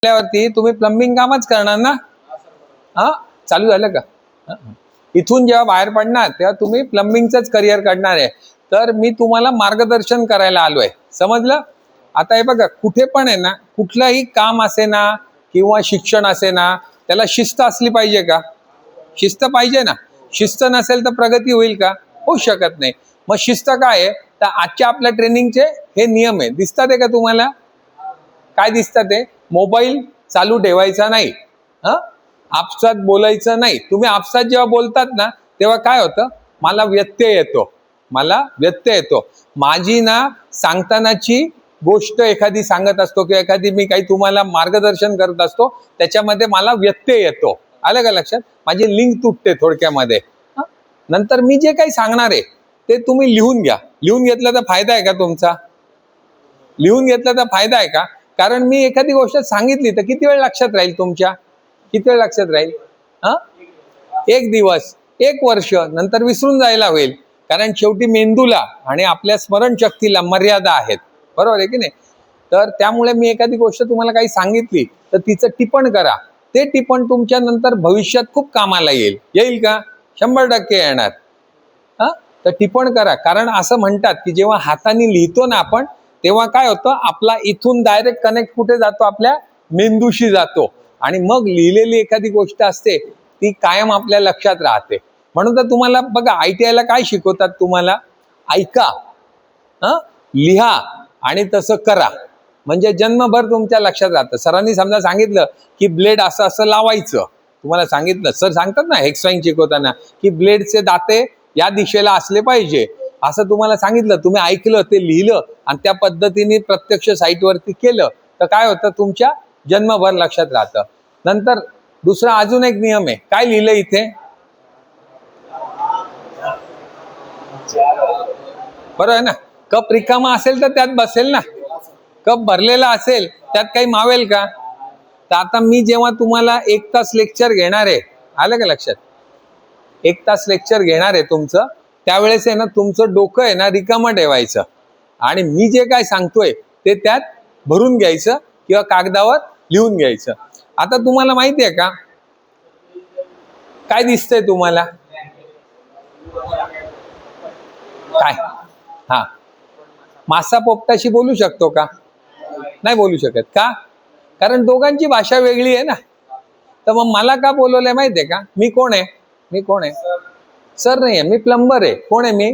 वरती तुम्ही प्लंबिंग कामच करणार ना? हा, चालू झालं का? इथून जेव्हा बाहेर पडणार तेव्हा तुम्ही प्लंबिंगचंच करिअर करणार आहे. तर मी तुम्हाला मार्गदर्शन करायला आलोय, समजलं? आता हे बघा, कुठे पण आहे ना, कुठलंही काम असे ना किंवा शिक्षण असे ना, त्याला शिस्त असली पाहिजे का? शिस्त पाहिजे ना. शिस्त नसेल तर प्रगती होईल का? होऊ शकत नाही. मग शिस्त काय आहे? तर आजच्या आपल्या ट्रेनिंगचे हे नियम आहे. दिसतात आहे का तुम्हाला? काय दिसतात ते? मोबाईल चालू ठेवायचा नाही, आपसात बोलायचं नाही. तुम्ही आपसात जेव्हा बोलतात ना तेव्हा काय होतं? मला व्यत्यय येतो. माझी ना सांगतानाची गोष्ट एखादी सांगत असतो किंवा एखादी मी काही तुम्हाला मार्गदर्शन करत असतो, त्याच्यामध्ये मला व्यत्यय येतो. आलं का लक्षात? माझी लिंक तुटते थोडक्यामध्ये. नंतर मी जे काही सांगणार आहे ते तुम्ही लिहून घ्या. लिहून घेतलं तर फायदा आहे का तुमचा? लिहून घेतलं तर फायदा आहे का? कारण मी एखादी गोष्ट सांगितली तर किती वेळ लक्षात राहील तुमच्या? किती वेळ लक्षात राहील? एक दिवस, एक वर्ष, नंतर विसरून जायला होईल. कारण शेवटी मेंदूला आणि आपल्या स्मरणशक्तीला मर्यादा आहेत, बरोबर आहे की नाही? तर त्यामुळे मी एखादी गोष्ट तुम्हाला काही सांगितली तर तिचं टिपण करा. ते टिपण तुमच्या नंतर भविष्यात खूप कामाला येईल का? 100% येणार. तर टिपण करा. कारण असं म्हणतात की जेव्हा हाताने लिहितो ना आपण, तेव्हा काय होतं? आपला इथून डायरेक्ट कनेक्ट कुठे जातो? आपल्या मेंदूशी जातो. आणि मग लिहिलेली एखादी गोष्ट असते ती कायम आपल्या लक्षात राहते. म्हणून तर तुम्हाला बघा, ITI ला काय शिकवतात तुम्हाला? ऐका, लिहा आणि तसं करा, म्हणजे जन्मभर तुमच्या लक्षात राहतं. सरांनी समजा सांगितलं की ब्लेड असं असं लावायचं, तुम्हाला सांगितलं, सर सांगतात ना हेक्साईन शिकवताना की ब्लेडचे दाते या दिशेला असले पाहिजे, असं तुम्हाला सांगितलं, तुम्ही ऐकलं, ते लिहिलं आणि त्या पद्धतीने प्रत्यक्ष साईटवरती केलं, तर काय होतं? तुमच्या जन्मभर लक्षात राहतं. नंतर दुसरा अजून एक नियम आहे. काय लिहिलं इथे? बरोबर आहे ना? कप रिकामा असेल तर त्यात बसेल ना, कप भरलेला असेल त्यात काही मावेल का? तर आता मी जेव्हा तुम्हाला 1 तास लेक्चर घेणार आहे, आलं का लक्षात? 1 तास लेक्चर घेणार आहे तुमचं, त्यावेळेस आहे ना तुमचं डोकं आहे ना रिकामं ठेवायचं आणि मी जे काय सांगतोय ते त्यात भरून घ्यायचं किंवा कागदावर लिहून घ्यायचं. आता तुम्हाला माहिती आहे का काय दिसतंय तुम्हाला? काय? मासा पोपटाशी बोलू शकतो का? नाही बोलू शकत का? कारण दोघांची भाषा वेगळी आहे ना. तर मग मला का बोलवलंय माहितीये का? मी कोण आहे? सर नाही आहे, मी प्लंबर आहे. कोण आहे मी?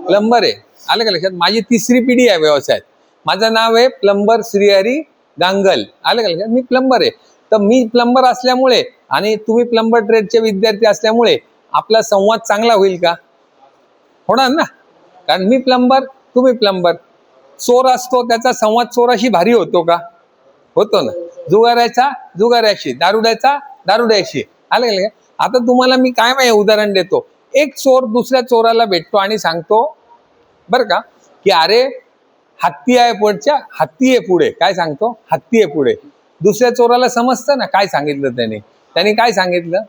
प्लंबर आहे. आलं का लक्षात? माझी 3री पिढी आहे व्यवसायात. माझं नाव आहे प्लंबर श्रीहरी गांगल. आलं का लक्षात? मी प्लंबर आहे. तर मी प्लंबर असल्यामुळे आणि तुम्ही प्लंबर ट्रेडचे विद्यार्थी असल्यामुळे आपला संवाद चांगला होईल का? होणार ना. कारण मी प्लंबर, तुम्ही प्लंबर. चोर असतो त्याचा संवाद चोराशी भारी होतो का? होतो ना. जुगारायचा जुगाराशी, दारुड्याचा दारुड्याशी. आलं का? आता तुम्हाला मी काय उदाहरण देतो. एक चोर दुसऱ्या चोराला भेटतो आणि सांगतो बर का की अरे हत्ती आहे पुढे. काय सांगतो? हत्ती आहे पुढे. दुसऱ्या चोराला समजतं ना काय सांगितलं त्यांनी काय सांगितलं?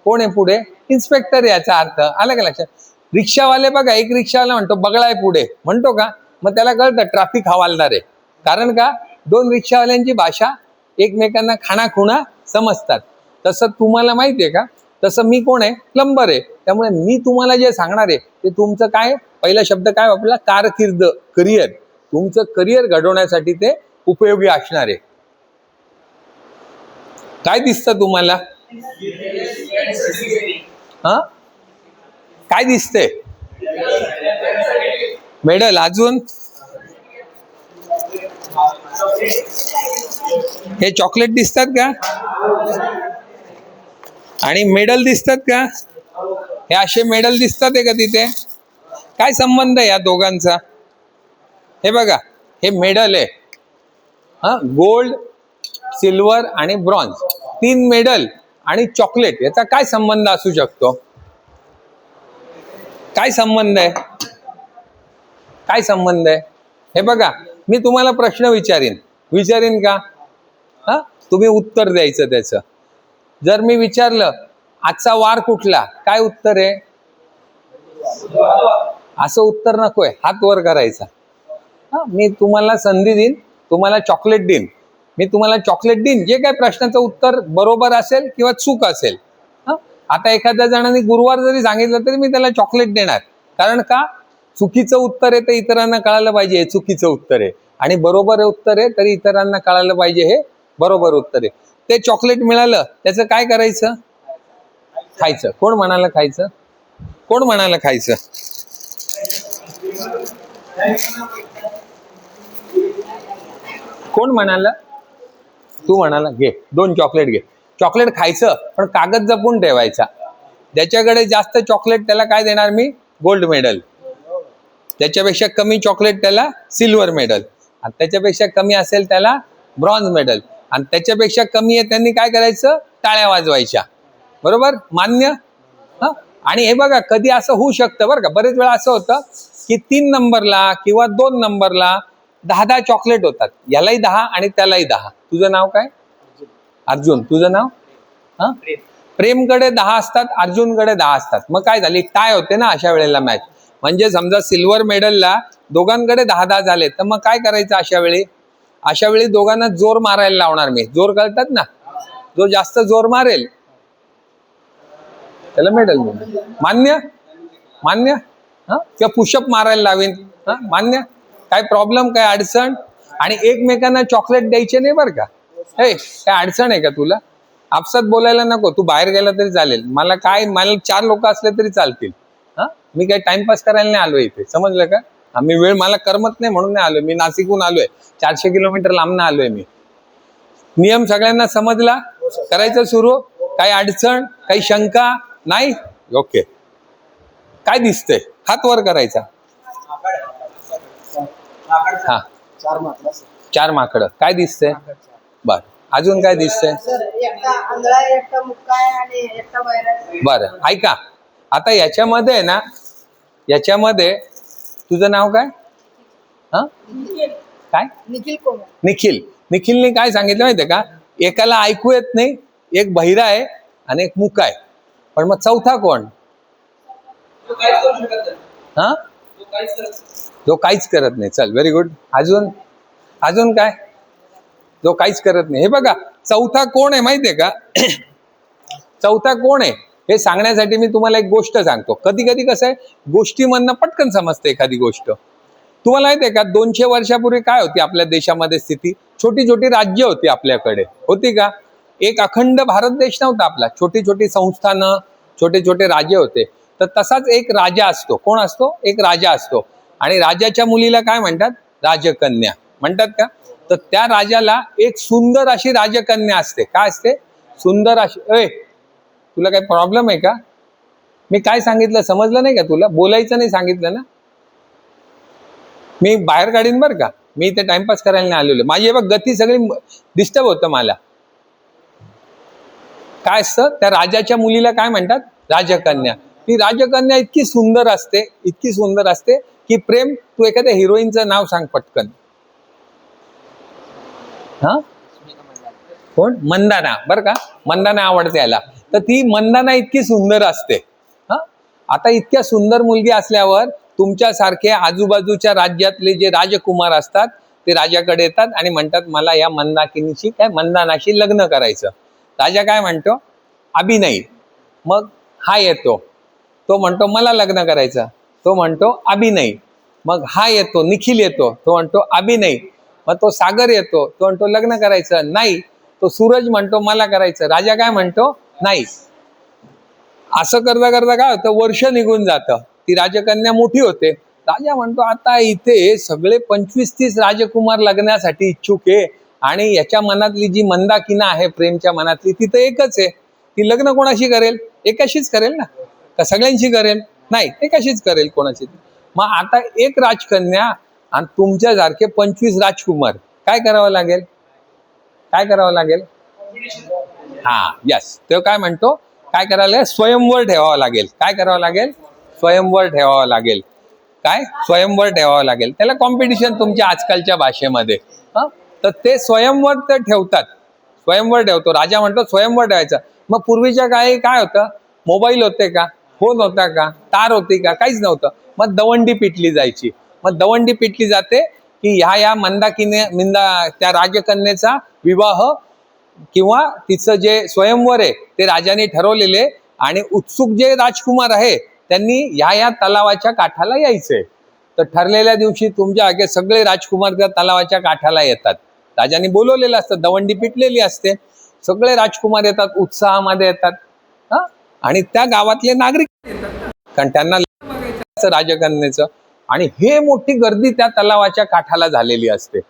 कोण आहे पुढे? इन्स्पेक्टर, याचा अर्थ. आलं का लक्षात? रिक्षावाले बघा, एक रिक्षावाला म्हणतो बगळा आहे पुढे, म्हणतो का? मग त्याला कळतं ट्रॅफिक हवालदार आहे. कारण का? 2 रिक्षावाल्यांची भाषा एकमेकांना खाणाखुणा समजतात. तसं तुम्हाला माहितीये का? तसं मी कोण आहे? प्लंबर आहे. त्यामुळे मी तुम्हाला जे सांगणार आहे ते तुमचं काय, पहिला शब्द काय वापरला? कारकीर्द, करिअर. तुमचं करिअर घडवण्यासाठी ते उपयोगी असणार आहे. काय दिसतं तुम्हाला? काय दिसतंय? मेडल. अजून? हे चॉकलेट दिसतात का? आणि मेडल दिसतात का? हे असे मेडल दिसतात का तिथे? काय संबंध आहे या दोघांचा? हे बघा, हे मेडल आहे. गोल्ड, सिल्वर आणि ब्रॉन्झ, 3 मेडल आणि चॉकलेट, याचा काय संबंध असू शकतो? काय संबंध आहे? हे बघा, मी तुम्हाला प्रश्न विचारीन का? तुम्ही उत्तर द्यायचं त्याचं. जर मी विचारलं आजचा वार कुठला, काय उत्तर आहे? असं उत्तर नकोय, हात वर करायचा. मी तुम्हाला संधी देईन, तुम्हाला चॉकलेट देईन. मी तुम्हाला चॉकलेट देईन, जे काही प्रश्नाचं उत्तर बरोबर असेल किंवा चूक असेल. आता एखाद्या जणांनी गुरुवार जरी सांगितलं तरी मी त्याला चॉकलेट देणार. कारण का? चुकीचं उत्तर आहे तर इतरांना कळायला पाहिजे हे चुकीचं उत्तर आहे, आणि बरोबर उत्तर आहे तरी इतरांना कळायला पाहिजे हे बरोबर उत्तर आहे. ते चॉकलेट मिळालं, त्याचं काय करायचं? खायचं. कोण म्हणाला खायचं? कोण म्हणाला खायचं? कोण म्हणाला? तू म्हणाला घे 2 चॉकलेट घे. चॉकलेट खायचं, पण कागद जपून ठेवायचा. ज्याच्याकडे जास्त चॉकलेट त्याला काय देणार मी? Gold medal. त्याच्यापेक्षा कमी चॉकलेट त्याला सिल्वर मेडल, आणि त्याच्यापेक्षा कमी असेल त्याला ब्रॉन्झ मेडल, आणि त्याच्यापेक्षा कमी आहे त्यांनी काय करायचं? टाळ्या वाजवायच्या. बरोबर? मान्य? आणि हे बघा, कधी असं होऊ शकतं बरं का, बरेच वेळा असं होतं की 3 नंबरला किंवा 2 नंबरला 10 चॉकलेट होतात. यालाही 10 आणि त्यालाही 10. तुझं नाव काय? अर्जुन. तुझं नाव? प्रेमकडे 10 असतात, अर्जुनकडे 10 असतात. मग काय झाली? टाय होते ना अशा वेळेला मॅच. म्हणजे समजा सिल्वर मेडलला दोघांकडे 10 झाले, तर मग काय करायचं अशा वेळी? अशा वेळी दोघांना जोर मारायला लावणार मी. जोर कळतात ना? जो जास्त जोर मारेल त्याला मेडल मिळेल. मान्य? मान्य? किंवा पुशअप मारायला लावेन. मान्य? काय प्रॉब्लेम, काय अडचण? आणि एकमेकांना चॉकलेट द्यायचे नाही बरं का. हे काय अडचण आहे का तुला? आपसात बोलायला नको. तू बाहेर गेला तरी चालेल. मला 4 लोक असले तरी चालतील. मी काही टाइमपास करायला नाही आलोय इथे, समजलं का? आम्ही वेळ मला करमत नाही म्हणून नाही आलोय. मी नाशिकहून आलोय, 400 किलोमीटर लांबनं आलोय मी. नियम सगळ्यांना समजला? करायचं सुरू? काही अडचण, काही शंका नाही? ओके. काय दिसतंय? हात वर करायचा. हा, 4 माकडं. काय दिसतंय? बर, अजून काय दिसतंय? बरं, ऐका. आता याच्यामध्ये ना, याच्यामध्ये तुझं नाव काय? काय? निखिल. निखिलने काय सांगितलं माहितीये का? एकाला ऐकू येत नाही, एक बहिरा आहे आणि एक मुका आहे. पण मग चौथा कोण? जो काहीच करत नाही. चल, व्हेरी गुड. अजून काय? जो काहीच करत नाही. हे बघा, चौथा कोण आहे माहितीये का? चौथा कोण आहे हे सांगण्यासाठी मी तुम्हाला एक गोष्ट सांगतो. कधी कधी कसं आहे, गोष्टीमधनं पटकन समजते एखादी गोष्ट. तुम्हाला माहितीये का, 200 वर्षापूर्वी काय होती आपल्या देशामध्ये स्थिती? छोटी छोटी राज्य होती आपल्याकडे, होती का? एक अखंड भारत देश नव्हता आपला. छोटी छोटी संस्थानं, छोटे छोटे राज्य होते. तर तसाच एक राजा असतो. कोण असतो? एक राजा असतो. आणि राजाच्या मुलीला काय म्हणतात? राजकन्या म्हणतात का? तर त्या राजाला एक सुंदर अशी राजकन्या असते. काय असते? सुंदर अशी. तुला काही प्रॉब्लेम आहे का? मी काय सांगितलं समजलं नाही का तुला? बोलायचं नाही सांगितलं ना? मी बाहेर काढीन बरं का. मी इथे टाइमपास करायला नाही आलेलो. माझी बघ गती सगळी डिस्टर्ब होतं मला. काय असतं? त्या राजाच्या मुलीला काय म्हणतात? राजकन्या. ती राजकन्या इतकी सुंदर असते, इतकी सुंदर असते की प्रेम, तू एखाद्या हिरोईनचं नाव सांग पटकन. कोण? मंदाना. बरं का, मंदाना आवडते याला. तर ती मंदाना इतकी सुंदर असते. आता इतक्या सुंदर मुलगी असल्यावर तुमच्यासारखे आजूबाजूच्या राज्यातले जे राजकुमार असतात ते राजाकडे येतात आणि म्हणतात, मला या मंदाकिनीशी, काय मंदानाशी लग्न करायचं. राजा काय म्हणतो? अभिनय. मग हा येतो, तो म्हणतो मला लग्न करायचं. तो म्हणतो अभिनय. मग हा येतो, निखिल येतो, तो म्हणतो अभिनय. मग तो सागर येतो, तो म्हणतो लग्न करायचं नाही. तो सूरज म्हणतो मला करायचं. राजा काय म्हणतो? नाही. असं करता करता काय होतं, वर्ष निघून जातं. ती राजकन्या मोठी होते. राजा म्हणतो, आता इथे सगळे 25-30 राजकुमार लग्नासाठी इच्छुक आहे, आणि याच्या मनातली जी मंदाकिनी आहे, प्रेमच्या मनातली, ती तर एकच आहे. ती लग्न कोणाशी करेल? एकाशीच करेल ना? का सगळ्यांशी करेल? नाही, एकाशीच करेल. कोणाशी? मग आता एक राजकन्या आणि तुमच्यासारखे 25 राजकुमार, काय करावं लागेल? काय करावं लागेल? यस. तो काय म्हणतो? काय करायला लागेल? स्वयंवर ठेवावं लागेल. काय करावं लागेल? स्वयंवर ठेवावं लागेल. काय? स्वयंवर ठेवावं लागेल. त्याला कॉम्पिटिशन तुमच्या आजकालच्या भाषेमध्ये. तर ते स्वयंवर ते ठेवतात. स्वयंवर ठेवतो. राजा म्हणतो स्वयंवर ठेवायचं. मग पूर्वीच्या काळी काय होतं? मोबाईल होते का? फोन होता का? तार होती का? काहीच नव्हतं. मग दवंडी पिटली जायची. मग दवंडी पिटली जाते की ह्या मिंदा त्या राजकन्येचा विवाह किंवा तिचं जे स्वयंवर आहे ते राजाने ठरवलेले, आणि उत्सुक जे राजकुमार आहे त्यांनी ह्या तलावाच्या काठाला यायचंय. तर ठरलेल्या दिवशी तुमच्या आगे सगळे राजकुमार त्या तलावाच्या काठाला येतात. राजाने बोलवलेलं असतं, दवंडी पिटलेली असते, सगळे राजकुमार येतात, उत्साहामध्ये येतात. आणि त्या गावातले नागरिक येतात, कारण त्यांना बघायचं राजकन्येचं. आणि हे मोठी गर्दी त्या तलावाच्या काठाला झालेली असते.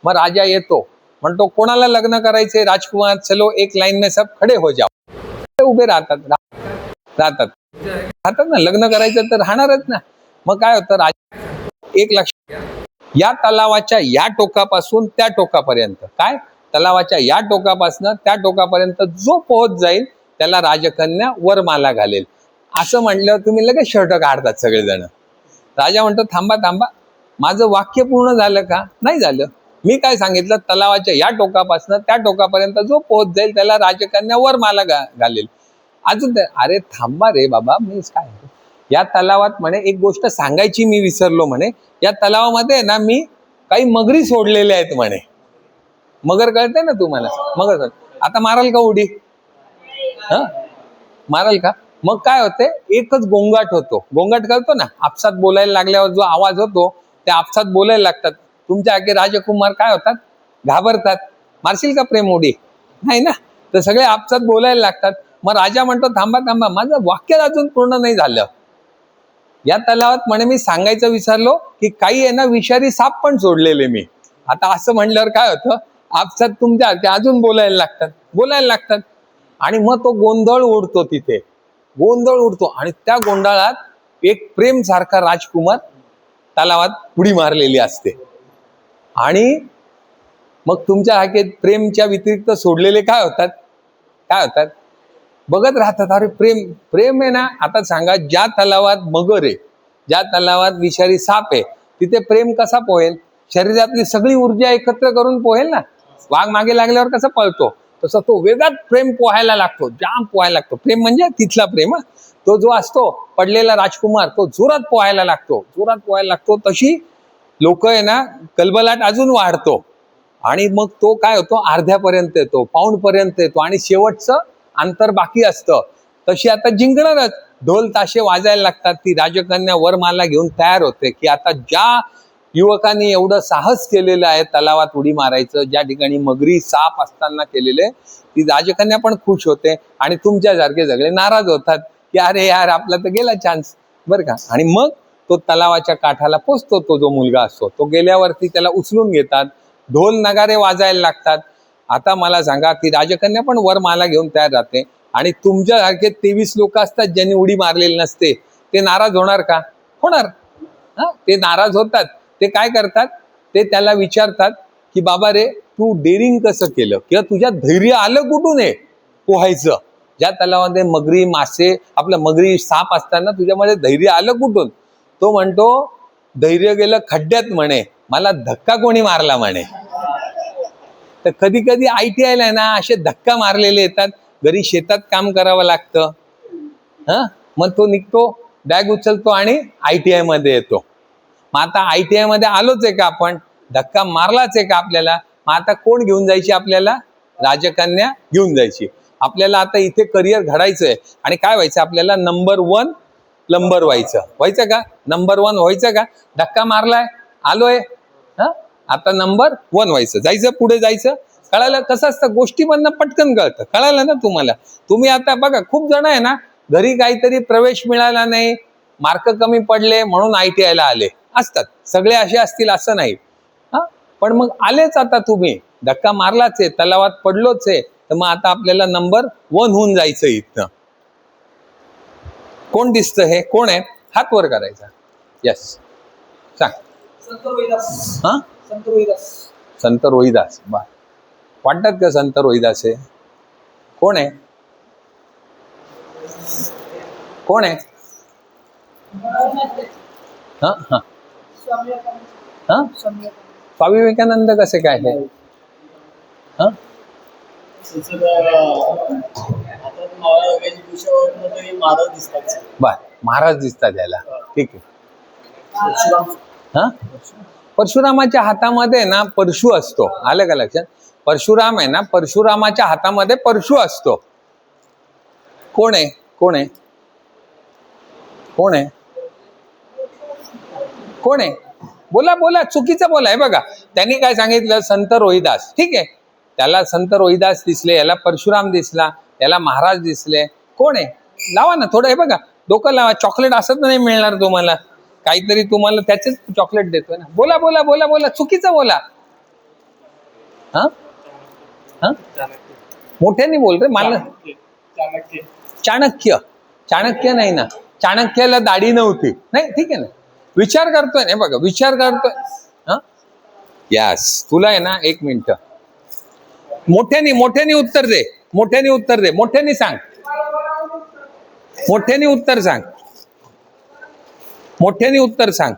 मग राजा येतो, म्हणतो कोणाला लग्न करायचे राजकुमार, चलो एक लाईन में सब खडे हो जाओ. उभे राहतात ना, लग्न करायचं तर राहणारच ना. मग काय होतं, राजा एक लक्ष, या तलावाच्या या टोकापासून त्या टोकापर्यंत, काय तलावाच्या या टोकापासून त्या टोकापर्यंत जो पोहोच जाईल त्याला राजकन्या वरमाला घालेल. असं म्हटल्यावर तुम्ही लगेच शर्ट काढतात सगळेजण. राजा म्हणतो थांबा, माझं वाक्य पूर्ण झालं का? नाही झालं. मी काय सांगितलं, तलावाच्या या टोकापासून त्या टोकापर्यंत जो पोहोच जाईल त्याला राजकन्या वरमाला घालेल. अजून अरे थांबा रे बाबा, मी काय, या तलावात म्हणे एक गोष्ट सांगायची मी विसरलो म्हणे, या तलावामध्ये ना मी काही मगरी सोडलेल्या आहेत म्हणे. मगर कळते ना तुम्हाला? मगर आता माराल का उडी? माराल का? मग काय होते, एकच गोंगाट होतो. गोंगाट करतो ना, आपसात बोलायला लागल्यावर जो आवाज होतो त्या आपसात बोलायला लागतात. तुमच्या आगे राजकुमार काय होतात, घाबरतात. मारशील का प्रेम उडी? नाही ना. तर सगळे आपसात बोलायला लागतात. मग राजा म्हणतो थांबा, माझं वाक्य अजून पूर्ण नाही झालं. या तलावात म्हणे मी सांगायचं विसरलो की काही आहे ना विषारी साप पण सोडलेले मी. आता असं म्हणल्यावर काय होतं, आपसात तुमच्या अजून बोलायला लागतात. आणि मग तो गोंधळ उडतो, तिथे गोंधळ उडतो. आणि त्या गोंधळात एक प्रेम सारखा राजकुमार तलावात उडी मारलेली असते. आणि मग तुमच्या हाकेत प्रेमच्या व्यतिरिक्त सोडलेले काय होतात, बघत राहतात. अरे प्रेम आहे ना. आता सांगा, ज्या तलावात मगर आहे, ज्या तलावात विषारी साप आहे, तिथे प्रेम कसा पोहेल? शरीरातली सगळी ऊर्जा एकत्र करून पोहेल ना. वाघ मागे लागल्यावर कसं पळतो, तसं तो वेगळाच प्रेम पोहायला लागतो, जाम पोहायला लागतो. प्रेम म्हणजे तिथला प्रेम, तो जो असतो पडलेला राजकुमार, तो जोरात पोहायला लागतो. तशी लोक आहे ना, कलबलाट अजून वाढतो. आणि मग तो काय होतो, अर्ध्यापर्यंत येतो, पाऊंडपर्यंत येतो, आणि शेवटचं अंतर बाकी असतं. तशी आता जिंकणारच, ढोल ताशे वाजायला लागतात. ती राजकन्या वरमाला घेऊन तयार होते की आता ज्या युवकांनी एवढं साहस केलेलं आहे तलावात उडी मारायचं, ज्या ठिकाणी मगरी साप असताना केलेले, ती राजकन्या पण खुश होते. आणि तुमच्यासारखे सगळे नाराज होतात की अरे यार, आपला तर गेला चान्स, बरं का. आणि मग तो तलावाच्या काठाला पोचतो. तो जो मुलगा असतो तो गेल्यावरती त्याला उचलून घेतात, ढोल नगारे वाजायला लागतात. आता मला सांगा, ती राजकन्या पण वरमाला घेऊन तयार राहते. आणि तुमच्यासारखे 23 लोक असतात ज्यांनी उडी मारलेली नसते, ते नाराज होणार का? होणार. ते नाराज होतात. ते काय करतात, ते त्याला विचारतात की बाबा रे, तू डेअरिंग कसं केलं, किंवा तुझ्यात धैर्य आलं कुठून आहे पोहायचं? ज्या तलावामध्ये मगरी मासे, आपलं मगरी साप असताना तुझ्यामध्ये धैर्य आलं कुठून? तो म्हणतो, धैर्य गेलं खड्ड्यात म्हणे, मला धक्का कोणी मारला म्हणे. तर कधी कधी ITI ला ना असे धक्का मारलेले येतात, घरी शेतात काम करावं लागतं. मग तो निघतो, बॅग उचलतो आणि ITI मध्ये येतो. मग आता ITI मध्ये आलोच आहे का आपण, धक्का मारलाच आहे का आपल्याला? मग आता कोण घेऊन जायची आपल्याला? राजकन्या घेऊन जायची. आपल्याला आता इथे करिअर घडायचंय आणि काय व्हायचं आपल्याला? नंबर 1 प्लंबर व्हायचं का? नंबर 1 व्हायचं का? धक्का मारलाय, आलोय, आता नंबर 1 व्हायचं, जायचं, पुढे जायचं. कळालं कसं असतं? गोष्टी मधनं पटकन कळतं. कळालं ना तुम्हाला? तुम्ही आता बघा, खूप जण आहे ना, घरी काहीतरी प्रवेश मिळाला नाही, मार्क कमी पडले म्हणून ITI ला आले असतात. सगळे असे असतील असं नाही. पण मग आलेच, आता तुम्ही धक्का मारलाच आहे, तलावात पडलोच आहे, तर मग आता आपल्याला नंबर 1 होऊन जायचं इथनं. कोण दिसतं? हे कोण आहे? हात वर करायचा. यस, सांग. संत रोहिदास. वाटतात का संत रोहिदास आहे? कोण आहे? कोण आहे? स्वामी विवेकानंद कसे काय आहे? बर, महाराज दिसतात याला. ठीक आहे. परशुरामाच्या हातामध्ये ना परशु असतो, आलं का लक्षात? परशुराम आहे ना, परशुरामाच्या हातामध्ये परशु असतो. कोण आहे? कोण आहे? कोण आहे? कोण आहे? बोला बोला, चुकीचं बोला. आहे बघा, त्यांनी काय सांगितलं? संत रोहिदास. ठीक आहे, त्याला संत रोहिदास दिसले, याला परशुराम दिसला, याला महाराज दिसले. कोण आहे? लावा ना थोडं. हे बघा, डोकं लावा. चॉकलेट असत नाही मिळणार तुम्हाला, काहीतरी तुम्हाला त्याचेच चॉकलेट देतोय ना. बोला बोला बोला बोला, चुकीचं बोला. हा हा, मोठ्याने बोल रे मला. चाणक्य. चाणक्य नाही ना, चाणक्याला दाढी नव्हती. नाही, ठीक आहे ना, विचार करतोय ना. बघा, विचार करतोय. हा, यस. तुला आहे ना, एक मिनिट, मोठ्याने मोठ्याने उत्तर दे. मोठ्याने उत्तर दे. मोठ्याने सांग. मोठ्याने उत्तर सांग. मोठ्याने उत्तर सांग.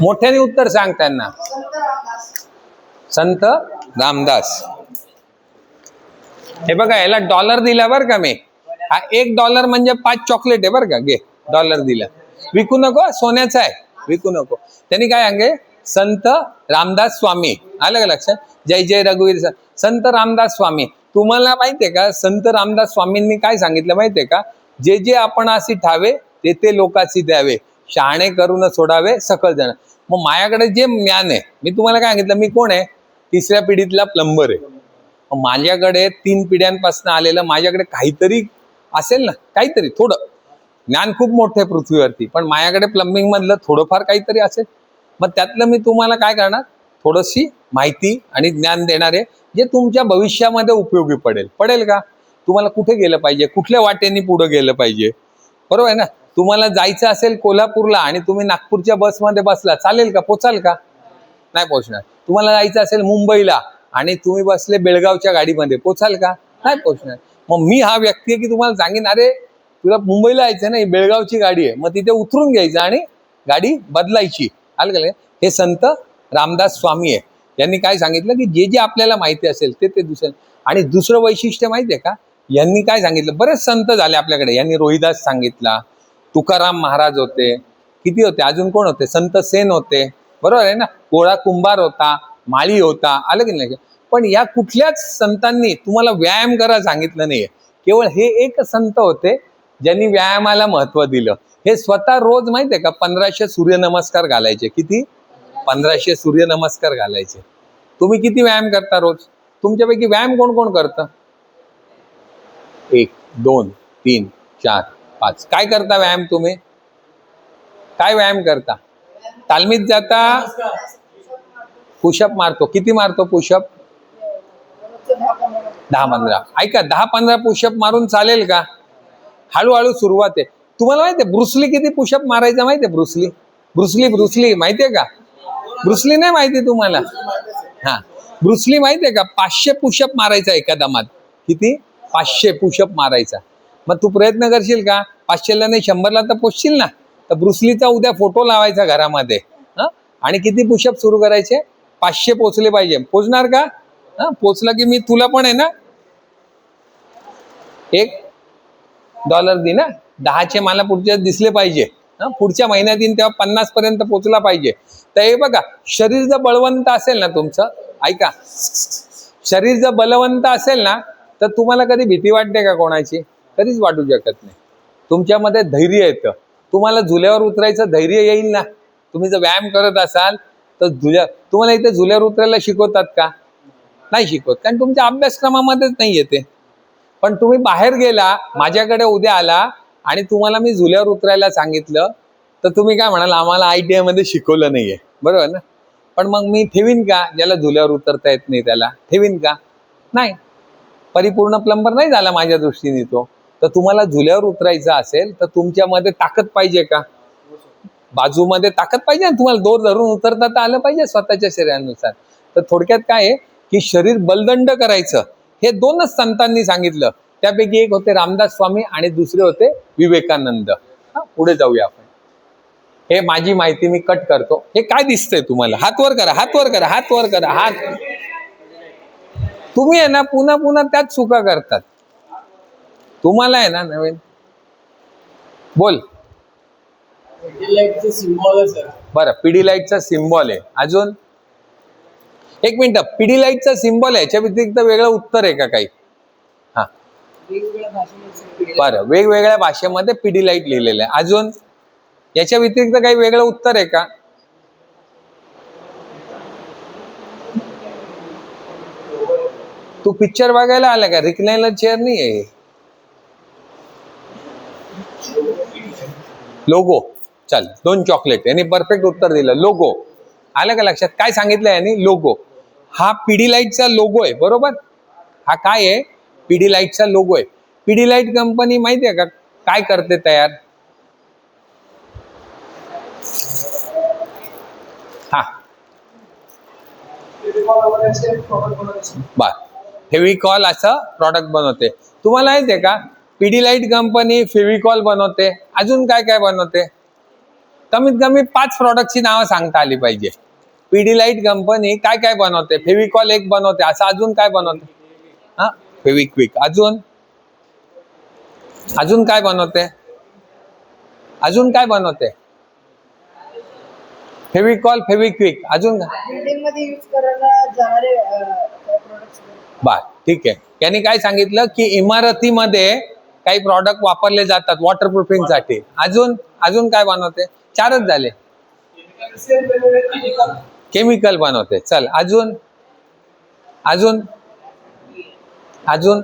मोठ्याने उत्तर सांग त्यांना. संत रामदास. हे बघा, याला डॉलर दिला बरं का मी. हा $1 म्हणजे 5 चॉकलेट आहे बरं का. घे, डॉलर दिला. विकू नको, सोन्याचा आहे, विकू नको. त्यांनी काय सांगे? संत रामदास स्वामी. आलं का लक्षात? जय जय रघुवीर. संत रामदास स्वामी. तुम्हाला माहितीये का संत रामदास स्वामींनी काय सांगितलं माहितीये का? जे जे आपण अशी ठावे ते ते लोकांशी द्यावे, शहाणे करून सोडावे सकळ जण. मग माझ्याकडे जे ज्ञान आहे, मी तुम्हाला काय सांगितलं, मी कोण आहे? 3ऱ्या पिढीतला प्लंबर आहे. माझ्याकडे 3 पिढ्यांपासून आलेलं माझ्याकडे काहीतरी असेल ना, काहीतरी थोडं ज्ञान. खूप मोठं आहे पृथ्वीवरती, पण माझ्याकडे प्लंबिंग मधलं थोडंफार काहीतरी असेल. मग त्यातलं मी तुम्हाला काय करणार? थोडीशी माहिती आणि ज्ञान देणार आहे, जे तुमच्या भविष्यामध्ये उपयोगी पडेल. पडेल का? तुम्हाला कुठे गेलं पाहिजे, कुठल्या वाटेने पुढे गेलं पाहिजे, बरोबर आहे ना? तुम्हाला जायचं असेल कोल्हापूरला आणि तुम्ही नागपूरच्या बसमध्ये बसला, चालेल का? पोचाल का? नाही पोचणार. तुम्हाला जायचं असेल मुंबईला आणि तुम्ही बसले बेळगावच्या गाडीमध्ये, पोचाल का? नाही पोचणार. मग मी हा व्यक्ती आहे की तुम्हाला सांगेन, अरे तुला मुंबईला यायचं नाही, बेळगावची गाडी आहे, मग तिथे उतरून घ्यायचं आणि गाडी बदलायची. आलं का? हे संत रामदास स्वामी आहे. यांनी काय सांगितलं की जे जे आपल्याला माहिती असेल ते ते दुसरं. आणि दुसरं वैशिष्ट्य माहितीये का? यांनी काय सांगितलं? बरेच संत झाले आपल्याकडे. यांनी रोहिदास सांगितला, तुकाराम महाराज होते, किती होते, अजून कोण होते? संत सेन होते, बरोबर आहे ना? गोळा कुंभार होता, माळी होता. आलं की नाही? पण या कुठल्याच संतांनी तुम्हाला व्यायाम करा सांगितलं नाहीये. केवळ हे एक संत होते ज्यांनी व्यायामाला महत्व दिलं. हे स्वतः रोज माहितीये का 1500 सूर्यनमस्कार घालायचे. किती? 1500 सूर्यनमस्कार घालायचे. तुम्ही किती व्यायाम करता रोज? तुमच्यापैकी व्यायाम कोण कोण करतं? 1 2 3 4 5. काय करता व्यायाम तुम्ही? काय व्यायाम करता? तालमीत जाता? पुशअप मारतो. किती मारतो पुशअप? 10-15. ऐका, 10-15 पुशअप मारून चालेल का? हळूहळू सुरुवात आहे. तुम्हाला माहितीये ब्रुसली किती पुशअप मारायचा माहितीये? ब्रुसली ब्रुसली ब्रुसली माहितीये का? ब्रुसली नाही माहिती तुम्हाला? हा, ब्रुसली माहितीये का? 500 पुशअप मारायचा एका दमात. किती? 500 पुशअप मारायचा. मग तू प्रयत्न करशील का? 500ला नाही 100ला तर पोचशील ना. तर ब्रुसलीचा उद्या फोटो लावायचा घरामध्ये. हा, आणि किती पुशअप सुरू करायचे? 500 पोचले पाहिजे. पोचणार का? हा, पोचला की मी तुला पण आहे ना $1 दे ना. 10चे मला पुढच्या दिसले पाहिजे. पुढच्या महिन्यात येईन तेव्हा 50 पर्यंत पोचला पाहिजे. तर हे बघा, शरीर जर बळवंत असेल ना तुमचं, ऐका, शरीर जर बलवंत असेल ना, तर तुम्हाला कधी भीती वाटते का कोणाची? कधीच वाटू शकत नाही. तुमच्यामध्ये धैर्य येतं. तुम्हाला झुल्यावर उतरायचं धैर्य येईल ना. तुम्ही जर व्यायाम करत असाल तर तुम्हाला इथे झुल्यावर उतरायला शिकवतात का? नाही शिकवत, कारण तुमच्या अभ्यासक्रमामध्येच नाही येते. पण तुम्ही बाहेर गेला, माझ्याकडे उद्या आला आणि तुम्हाला मी झुल्यावर उतरायला सांगितलं, तर तुम्ही काय म्हणाल? आम्हाला ITI मध्ये शिकवलं नाहीये, बरोबर ना? पण मग मी ठेवीन का ज्याला झुल्यावर उतरता येत नाही त्याला? ठेवीन का? नाही. परिपूर्ण प्लंबर नाही झाला माझ्या दृष्टीने तो. तर तुम्हाला झुल्यावर उतरायचं असेल तर तुमच्यामध्ये ताकद पाहिजे का? बाजूमध्ये ताकद पाहिजे ना. तुम्हाला दोर धरून उतरता तर आलं पाहिजे स्वतःच्या शरीरानुसार. तर थोडक्यात काय आहे की शरीर बलदंड करायचं, हे 2च संतांनी सांगितलं. त्यापैकी एक होते रामदास स्वामी आणि दुसरे होते विवेकानंद. पुढे जाऊया आपण. हे माझी माहिती मी कट करतो. हे काय दिसतंय तुम्हाला? हात वर करा, हात वर करा, हात वर करा. हात. तुम्ही आहे ना पुन्हा पुन्हा त्याच चुका करतात. तुम्हाला आहे ना नवीन बोल. पिडीलाइटचं सिम्बॉल आहे सर. बरं, पिडीलाइटचा सिम्बॉल आहे. अजून एक मिनिट, पिडीलाइटचा सिम्बॉल आहे, याच्या व्यतिरिक्त वेगळं उत्तर आहे का काही? हा वेगवेगळ्या भाषेमध्ये बरं, वेगवेगळ्या भाषेमध्ये पिडीलाइट लिहिलेलं आहे. अजून याच्या व्यतिरिक्त काही वेगळं उत्तर आहे का? तू पिक्चर बघायला आला का? रिक्लाइनर चेअर नाही आहे. लोगो. चल, 2 चॉकलेट. यांनी परफेक्ट उत्तर दिलं. लोगो आलं का लक्षात? काय सांगितलं यांनी? लोगो. हा पिडीलाइटचा लोगो आहे, बरोबर? हा काय आहे? पिडीलाइटचा लोगो आहे. पिडीलाइट कंपनी माहिती आहे का काय करते तयार? हा बर, फेविकॉल असं प्रॉडक्ट बनवते. तुम्हाला माहिती आहे का पिडीलाइट कंपनी फेविकॉल बनवते, अजून काय काय बनवते? कमीत कमी 5 प्रॉडक्टची नावं सांगता आली पाहिजे. पिडीलाइट कंपनी काय काय बनवते? फेविकॉल एक बनवते, असं अजून काय बनवते? हा, फेविक्विक. अजून अजून काय बनवते? अजून काय बनवते? फेविकॉल, फेविक्विक, अजून बिल्डिंग मध्ये यूज करायला जाणारे प्रोडक्ट्स. बर, ठीक आहे. यांनी काय सांगितलं की इमारतीमध्ये काही प्रॉडक्ट वापरले जातात वॉटरप्रूफिंग साठी. अजून अजून काय बनवते? 4च झाले. केमिकल बनवते. चल, अजून अजून अजून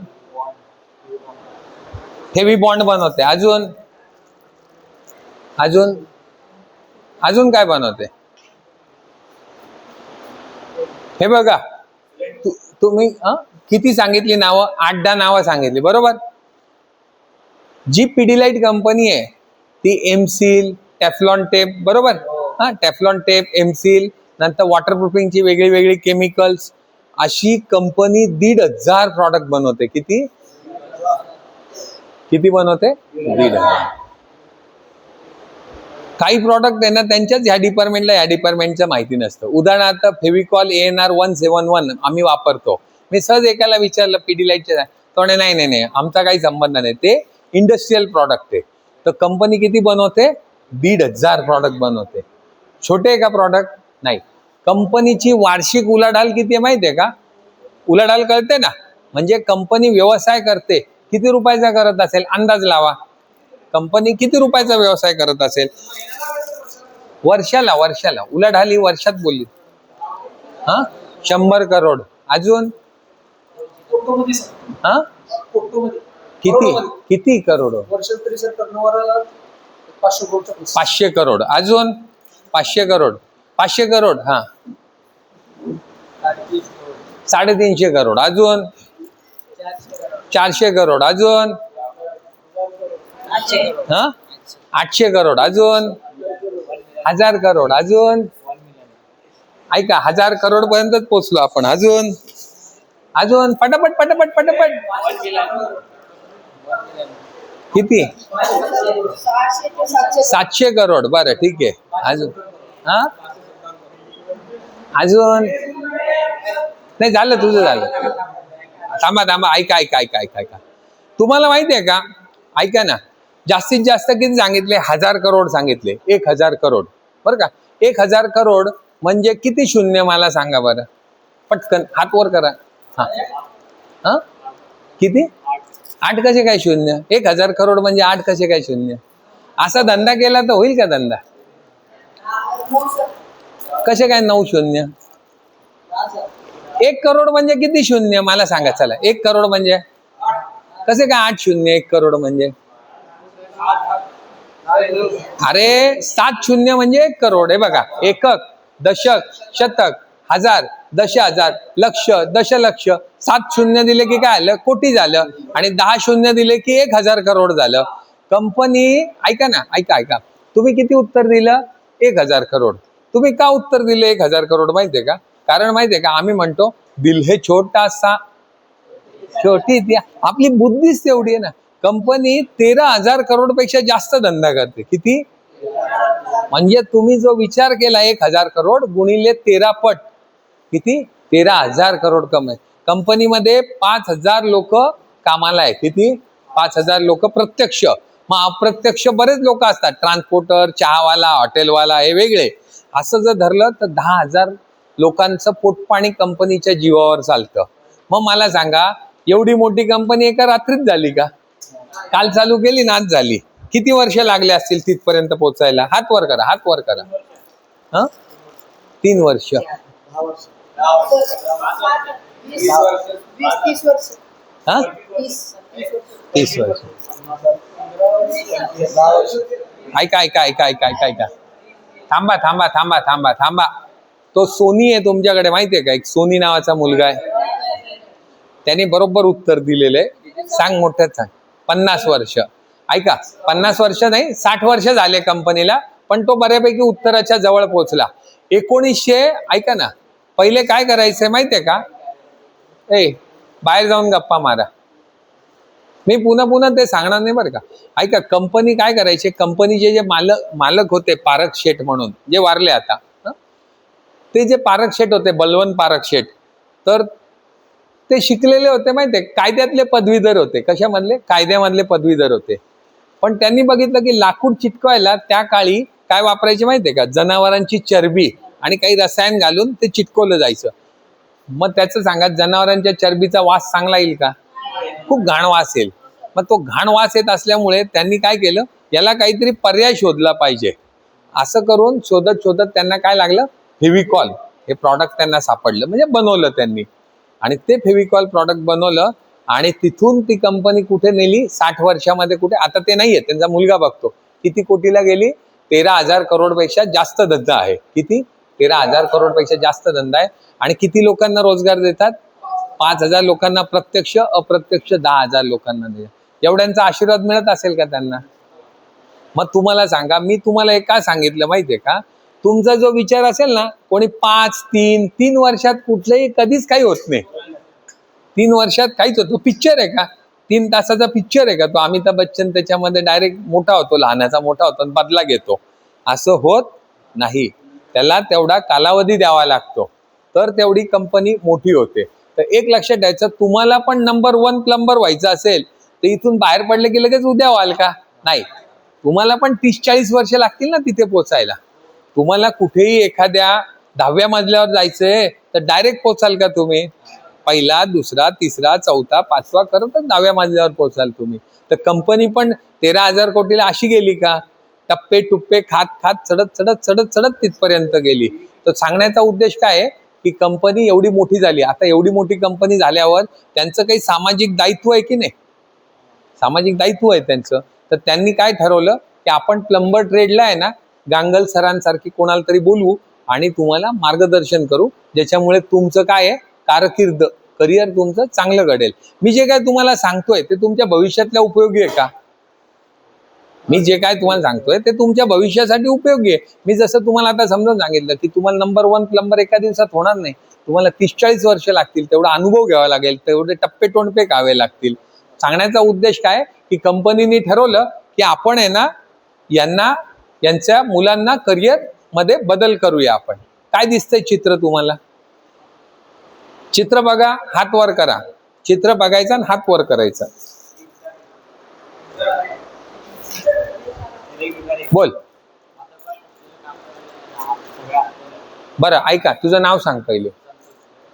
हेवी बॉन्ड बनवते. अजून अजून अजून काय बनवते? हे बघा, तुम्ही किती सांगितली नावं? 8-10 नावं सांगितली, बरोबर? जी पिडीलाइट कंपनी आहे ती एमसील, टेफ्लॉन टेप, बरोबर? हा, टेफ्लॉन टेप, एमसील, नंतर वॉटरप्रूफिंगची वेगळी वेगळी केमिकल्स, अशी कंपनी 1,500 प्रॉडक्ट बनवते. किती किती बनवते? 1,500. काही प्रॉडक्ट आहे ना त्यांच्याच ह्या डिपार्टमेंटला ह्या डिपार्टमेंटचं माहिती नसतं. उदाहरणार्थ फेविकॉल ANR 171 आम्ही वापरतो. मी सहज एकाला विचारलं पिडीलाइटच्या, तो म्हणे नाही नाही नाही, आमचा काही संबंध नाही, ते इंडस्ट्रीयल प्रॉडक्ट आहे. तर कंपनी किती बनवते? 1,500 प्रॉडक्ट बनवते. छोटे आहे का प्रॉडक्ट? नाही. कंपनीची वार्षिक उलाढाल किती आहे माहिती आहे का? उलाढाल कळते ना, म्हणजे कंपनी व्यवसाय करते किती रुपयाचा करत असेल? अंदाज लावा. कंपनी किती रुपयाचा व्यवसाय करत असेल? वर्षाला. वर्षाला उलाढाल ही वर्षात बोलली. हा, 100 करोड. अजून हा, किती किती करोड? 500 करोड. अजून 500 करोड. 500 करोड. हा, 350 करोड. अजून 400 करोड. अजून हा, 800 करोड. अजून 1000 करोड. अजून ऐका, 1000 करोड पर्यंतच पोहोचलो आपण. अजून अजून पटापट पटापट पटापट. किती? 700 करोड. बरं, ठीक आहे. अजून हा, अजून नाही, झालं तुझं, झालं. थांबा थांबा, ऐका ऐका ऐका ऐका ऐका. तुम्हाला माहिती आहे का, ऐका ना, जास्तीत जास्त किती सांगितले? 1000 करोड सांगितले. 1000 करोड, बरं का? 1000 करोड म्हणजे किती शून्य मला सांगा बरं, पटकन हात वर करा. हा हा, किती? 8 कसे काय शून्य? 1000 करोड म्हणजे 8 कसे काय शून्य? असा धंदा केला तर होईल का धंदा? कसे काय 9 शून्य? 1 करोड म्हणजे किती शून्य मला सांगा. चला, 1 करोड म्हणजे कसे काय 8 शून्य? 1 करोड म्हणजे, अरे 7 शून्य म्हणजे 1 करोड. हे बघा, एकक, दशक, शतक, हजार, 10,000, लक्ष, दशलक्ष. 7 शून्य दिले की काय आलं? कोटी झालं. आणि 10 शून्य दिले की 1000 करोड झालं. कंपनी, ऐका ना, ऐका ऐका, तुम्ही किती उत्तर दिलं? 1000 करोड. तुम्ही का उत्तर दिले 1000 करोड माहितीये का? कारण माहितीये का, आम्ही म्हणतो दिल हे छोटासा, छोटी ती आपली बुद्धीच तेवढी आहे ना. कंपनी 13,000 करोड पेक्षा जास्त धंदा करते. किती? म्हणजे तुम्ही जो विचार केला 1000 करोड गुणिले 13 पट, किती? 13,000 करोड कमाई. कंपनीमध्ये 5,000 लोक कामाला आहे. किती? 5,000 लोक प्रत्यक्ष. मग अप्रत्यक्ष बरेच लोक असतात, ट्रान्सपोर्टर, चहावाला, हॉटेलवाला, हे वेगळे. असं जर धरलं तर 10,000 लोकांचं पोटपाणी कंपनीच्या जीवावर चालतं. मग मला सांगा, एवढी मोठी कंपनी एका रात्रीत झाली का? काल चालू केली ना, आज झाली. किती वर्ष लागले असतील तिथपर्यंत पोहोचायला? हात वर करा, हात वर करा. 3 वर्ष. 20-30 वर्ष. हा, 30 वर्ष. ऐका. थांबा थांबा थांबा थांबा थांबा. तो सोनी आहे तुमच्याकडे, माहितीये का? एक सोनी नावाचा मुलगा आहे, त्याने बरोबर उत्तर दिलेलं आहे. सांग, मोठ्यात सांग. 50 वर्ष. ऐका, 50 वर्ष नाही, 60 वर्ष झाले कंपनीला, पण तो बऱ्यापैकी उत्तराच्या जवळ पोहोचला. 1900, ऐका ना, पहिले काय करायचंय माहितीये का? बाहेर जाऊन गप्पा मारा. मी पुन्हा ते सांगणार नाही बरं का. ऐका, कंपनी काय करायची, कंपनीचे जे मालक होते, पारख शेठ म्हणून, जे वारले आता, ते जे पारख शेठ होते, बलवंत पारख शेठ, तर ते शिकलेले होते, माहितीये, कायद्यातले पदवीधर होते. कशामधले? कायद्यामधले पदवीधर होते. पण त्यांनी बघितलं की लाकूड चिटकवायला त्या काळी काय वापरायचे माहितीये का? जनावरांची चरबी आणि काही रसायन घालून ते चिटकवलं जायचं. मग त्याचं सांगा, जनावरांच्या चरबीचा वास चांगला येईल का? खूप घाण वास येईल. मग तो घाण वास येत असल्यामुळे त्यांनी काय केलं, याला काहीतरी पर्याय शोधला पाहिजे. असं करून शोधत त्यांना काय लागलं, फेविकॉल हे प्रॉडक्ट त्यांना सापडलं, म्हणजे बनवलं त्यांनी. आणि ते फेविकॉल प्रॉडक्ट बनवलं आणि तिथून ती कंपनी कुठे नेली? 60 वर्षामध्ये कुठे? आता ते नाहीये, त्यांचा मुलगा बघतो. किती कोटीला गेली? 13,000 करोडपेक्षा जास्त धंदा आहे. किती? 13,000 करोडपेक्षा जास्त धंदा आहे. आणि किती लोकांना रोजगार देतात? 5,000 लोकांना प्रत्यक्ष, अप्रत्यक्ष 10,000 लोकांना देतात. एवढ्यांचा आशीर्वाद मिळत असेल का त्यांना? मग तुम्हाला सांगा, मी तुम्हाला एक काय सांगितलं माहितीये का? तुमचा जो विचार असेल ना, कोणी 5-3 वर्षात कुठलंही कधीच काही होत नाही. 3 वर्षात काहीच होतो. पिक्चर आहे का? 3 तासाचा पिक्चर आहे का तो? अमिताभ बच्चन त्याच्यामध्ये डायरेक्ट मोठा होतो, लहानाचा मोठा होतो आणि बदला घेतो. असं होत नाही. त्याला तेवढा कालावधी द्यावा लागतो, तर तेवढी कंपनी मोठी होते. तर एक लक्षात द्यायचं, तुम्हाला पण नंबर 1 प्लंबर व्हायचं असेल तर इथून बाहेर पडले की लगेच उद्या व्हाल का? नाही. तुम्हाला पण 30-40 वर्ष लागतील ना तिथे पोचायला. तुम्हाला कुठेही एखाद्या 10व्या मजल्यावर जायचंय तर डायरेक्ट पोचाल का तुम्ही? पहिला, दुसरा, तिसरा, चौथा, 5वा करतच 10व्या मजल्यावर पोचाल तुम्ही. तर कंपनी पण 13,000 कोटीला अशी गेली का? टप्पे टुप्पे खात चढत तिथपर्यंत गेली. तर सांगण्याचा उद्देश काय आहे की कंपनी एवढी मोठी झाली. आता एवढी मोठी कंपनी झाल्यावर त्यांचं काही सामाजिक दायित्व आहे की नाही? सामाजिक दायित्व आहे त्यांचं. तर त्यांनी काय ठरवलं की आपण प्लंबर ट्रेडला आहे ना, गांगल सरांसारखी कोणाला तरी बोलवू आणि तुम्हाला मार्गदर्शन करू, ज्याच्यामुळे तुमचं काय आहे, कारकीर्द, करिअर तुमचं चांगलं घडेल. मी जे काय तुम्हाला सांगतोय ते तुमच्या भविष्यातल्या उपयोगी आहे का? मी जे काय तुम्हाला सांगतोय ते तुमच्या भविष्यासाठी उपयोगी आहे. मी जसं तुम्हाला आता समजावून सांगितलं की तुम्हाला नंबर 1 प्लंबर एका दिवसात होणार नाही. तुम्हाला 30-40 वर्ष लागतील, तेवढा अनुभव घ्यावा लागेल, तेवढे टप्पे टोणपे घ्यावे लागतील. सांगण्याचा उद्देश काय की कंपनीने ठरवलं की आपण आहे ना, यांच्या मुलांना करिअर मध्ये बदल करूया आपण. काय दिसतंय चित्र तुम्हाला? चित्र बघा, हात वर करा. चित्र बघायचं आणि हात वर करायचा. बोल. बरं, ऐका, तुझं नाव सांग पहिले.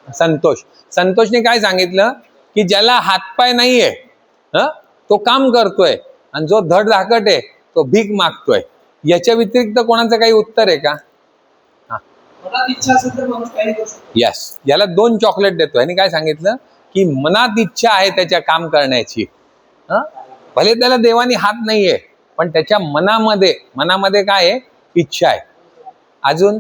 संतोष. संतोषने काय सांगितलं की ज्याला हातपाय नाहीये, तो काम करतोय, आणि जो धडधाकट आहे तो भीक मागतोय. याच्या व्यतिरिक्त कोणाचं काही उत्तर आहे का? यस. याला 2 चॉकलेट देतोय. आणि काय सांगितलं की मनात इच्छा आहे त्याच्या काम करण्याची. भले त्याला देवानी हात नाहीये, पण त्याच्या मनामध्ये काय आहे? इच्छा आहे. अजून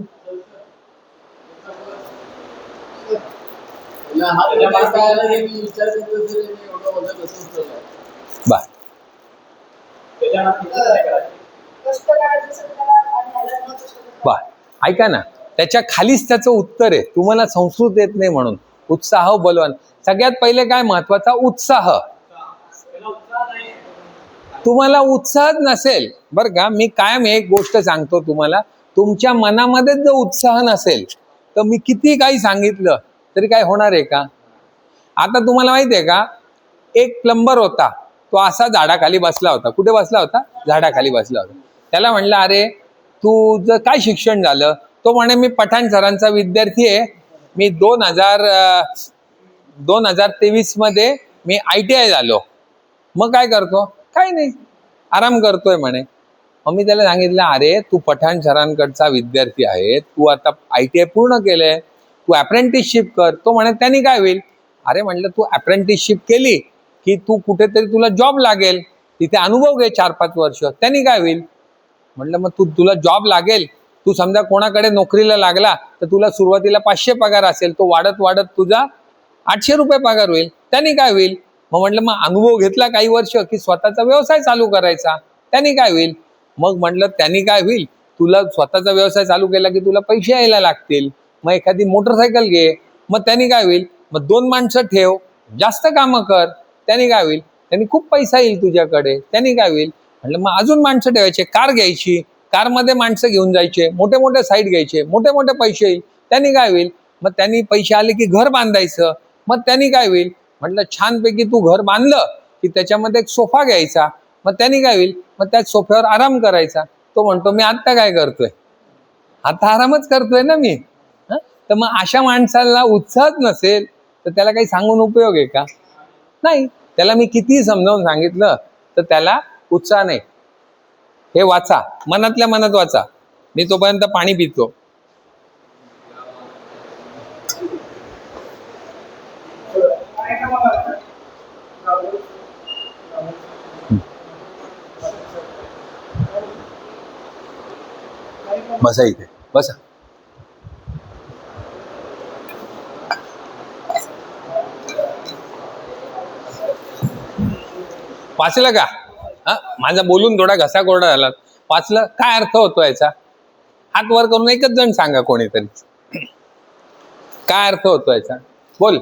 बा ऐका ना, त्याच्या खालीच त्याचं उत्तर आहे. तुम्हाला संस्कृत येत नाही म्हणून. उत्साह बलवान. सगळ्यात पहिले काय महत्वाचा? उत्साह. तुम्हाला उत्साहच नसेल, बरं का, मी कायम एक गोष्ट सांगतो तुम्हाला, तुमच्या मनामध्ये जर उत्साह नसेल तर मी किती काही सांगितलं तरी काय होणार आहे का? आता तुम्हाला माहिती आहे का, एक प्लंबर होता, तो असा झाडाखाली बसला होता. कुठे बसला होता? झाडाखाली बसला होता. त्याला म्हणलं, अरे तुझं काय शिक्षण झालं? तो म्हणे, मी पठाण सरांचा विद्यार्थी आहे. मी 2023 मध्ये मी ITI झालो. मग काय करतो? काही नाही, आराम करतोय म्हणे. मग मी त्याला सांगितलं, अरे तू पठाण सरांकडचा विद्यार्थी आहे, तू आता ITI पूर्ण केलंय, तू अप्रेंटिसशिप कर. तो म्हणे, त्यांनी काय होईल? अरे म्हणलं, तू अप्रेंटिसशिप केली की तू कुठेतरी तुला जॉब लागेल, तिथे अनुभव घे 4-5 वर्ष, त्यांनी काय होईल? म्हटलं, मग तुला जॉब लागेल, तू समजा कोणाकडे नोकरीला लागला तर तुला सुरुवातीला 500 पगार असेल, तो वाढत वाढत तुझा 800 रुपये पगार होईल, त्यांनी काय होईल? मग म्हटलं, मग अनुभव घेतला काही वर्ष की स्वतःचा व्यवसाय चालू करायचा, त्यांनी काय होईल? मग म्हटलं, त्यांनी काय होईल? तुला स्वतःचा व्यवसाय चालू केला की तुला पैसे यायला लागतील, मग एखादी मोटरसायकल घे, मग त्यांनी काय होईल? मग 2 माणसं ठेव, जास्त कामं कर, त्यांनी काय होईल? त्यांनी खूप पैसा येईल तुझ्याकडे, त्यांनी काय होईल? म्हटलं, मग अजून माणसं ठेवायचे, कार घ्यायची, कारमध्ये माणसं घेऊन जायचे, मोठे मोठे साईट घ्यायचे, मोठे मोठे पैसे येईल, त्यांनी काय होईल? मग त्यांनी पैसे आले की घर बांधायचं, मग त्यांनी काय होईल? म्हटलं, छानपैकी तू घर बांधलं की त्याच्यामध्ये एक सोफा घ्यायचा, मग त्यांनी काय होईल? मग त्या सोफ्यावर आराम करायचा. तो म्हणतो, मी आता काय करतोय? आता आरामच करतोय ना मी. तर मग अशा माणसाला उत्साहच नसेल तर त्याला काही सांगून उपयोग आहे का? नाही. त्याला मी कितीही समजावून सांगितलं तर त्याला उत्साह नाही. हे वाचा, मनातल्या मनात वाचा. मी तोपर्यंत पाणी पितो. बसा इथे, बसा. वाचलं का? माझा बोलून थोडा घसा कोरडा झाला. वाचलं? काय अर्थ होतो याचा? हात वर करून एकच जण सांगा कोणीतरी. काय अर्थ होतो याचा? बोल.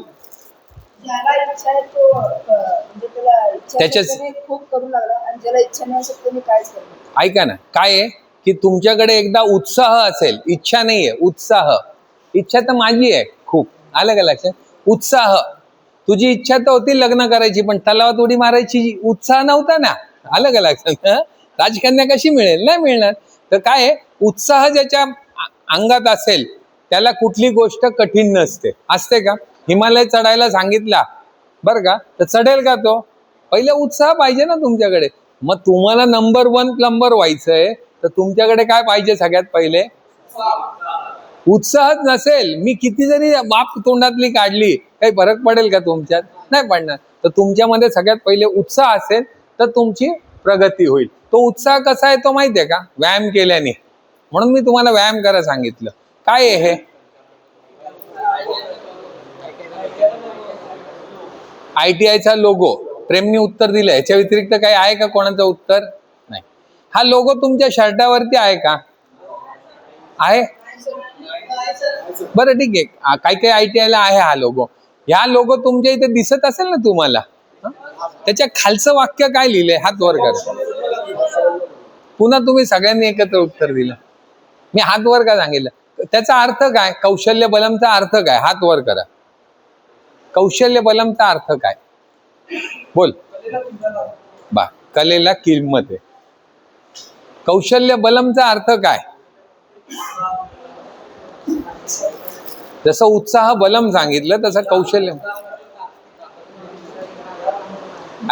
ज्याला इच्छा आहे तो म्हणजे त्याला इच्छा त्याच्याच- असेल त्याने खूप करू लागला, आणि ज्याला इच्छा नाही असेल त्याने काहीच करू नये. ऐका ना, काय आहे की तुमच्याकडे एकदा उत्साह असेल, इच्छा नाहीये, उत्साह. इच्छा तर माझी आहे खूप, आलं का लक्षात? उत्साह. तुझी इच्छा तर होती लग्न करायची, पण तलावात उडी मारायची उत्साह नव्हता ना, आलं का लक्षात? राजकन्या कशी मिळेल? नाही मिळणार. तर काय आहे, उत्साह ज्याच्या अंगात असेल त्याला कुठली गोष्ट कठीण नसते. असते का? हिमालय चढायला सांगितला बरं का, तर चढेल का तो? पहिले उत्साह पाहिजे ना तुमच्याकडे. मग तुम्हाला नंबर 1 प्लंबर व्हायचंय तर तुमच्याकडे काय पाहिजे? सगळ्यात पहिले उत्साहच नसेल, मी किती जरी बाप तोंडातली काढली, काही फरक पडेल का तुमच्यात? नाही पडणार. तर तुमच्यामध्ये सगळ्यात पहिले उत्साह असेल तर तुमची प्रगती होईल. तो उत्साह कसा आहे तो माहितीये का? व्यायाम केल्याने. म्हणून मी तुम्हाला व्यायाम करा सांगितलं. काय आहे हे? ITIचा लोगो. प्रेमनी उत्तर दिलं. याच्या व्यतिरिक्त काही आहे का कोणाचं उत्तर? नाही. हा लोगो तुमच्या शर्टावरती आहे का? आहे? बरं ठीक आहे. काही काही ITIला आहे हा लोगो. ह्या लोगो तुमच्या इथे दिसत असेल ना तुम्हाला? त्याच्या खालचं वाक्य काय लिहिलंय? हात वर करा. पुन्हा तुम्ही सगळ्यांनी एकत्र उत्तर दिलं. मी हात वर का सांगितलं? त्याचा अर्थ काय? कौशल्य बलमचा अर्थ काय? हात वर करा. कौशल्य बलमचा अर्थ काय? बोल. बा, कलेला किंमत आहे. कौशल्य बलमचा अर्थ काय? जसं उत्साह बलम सांगितलं तसं कौशल्य.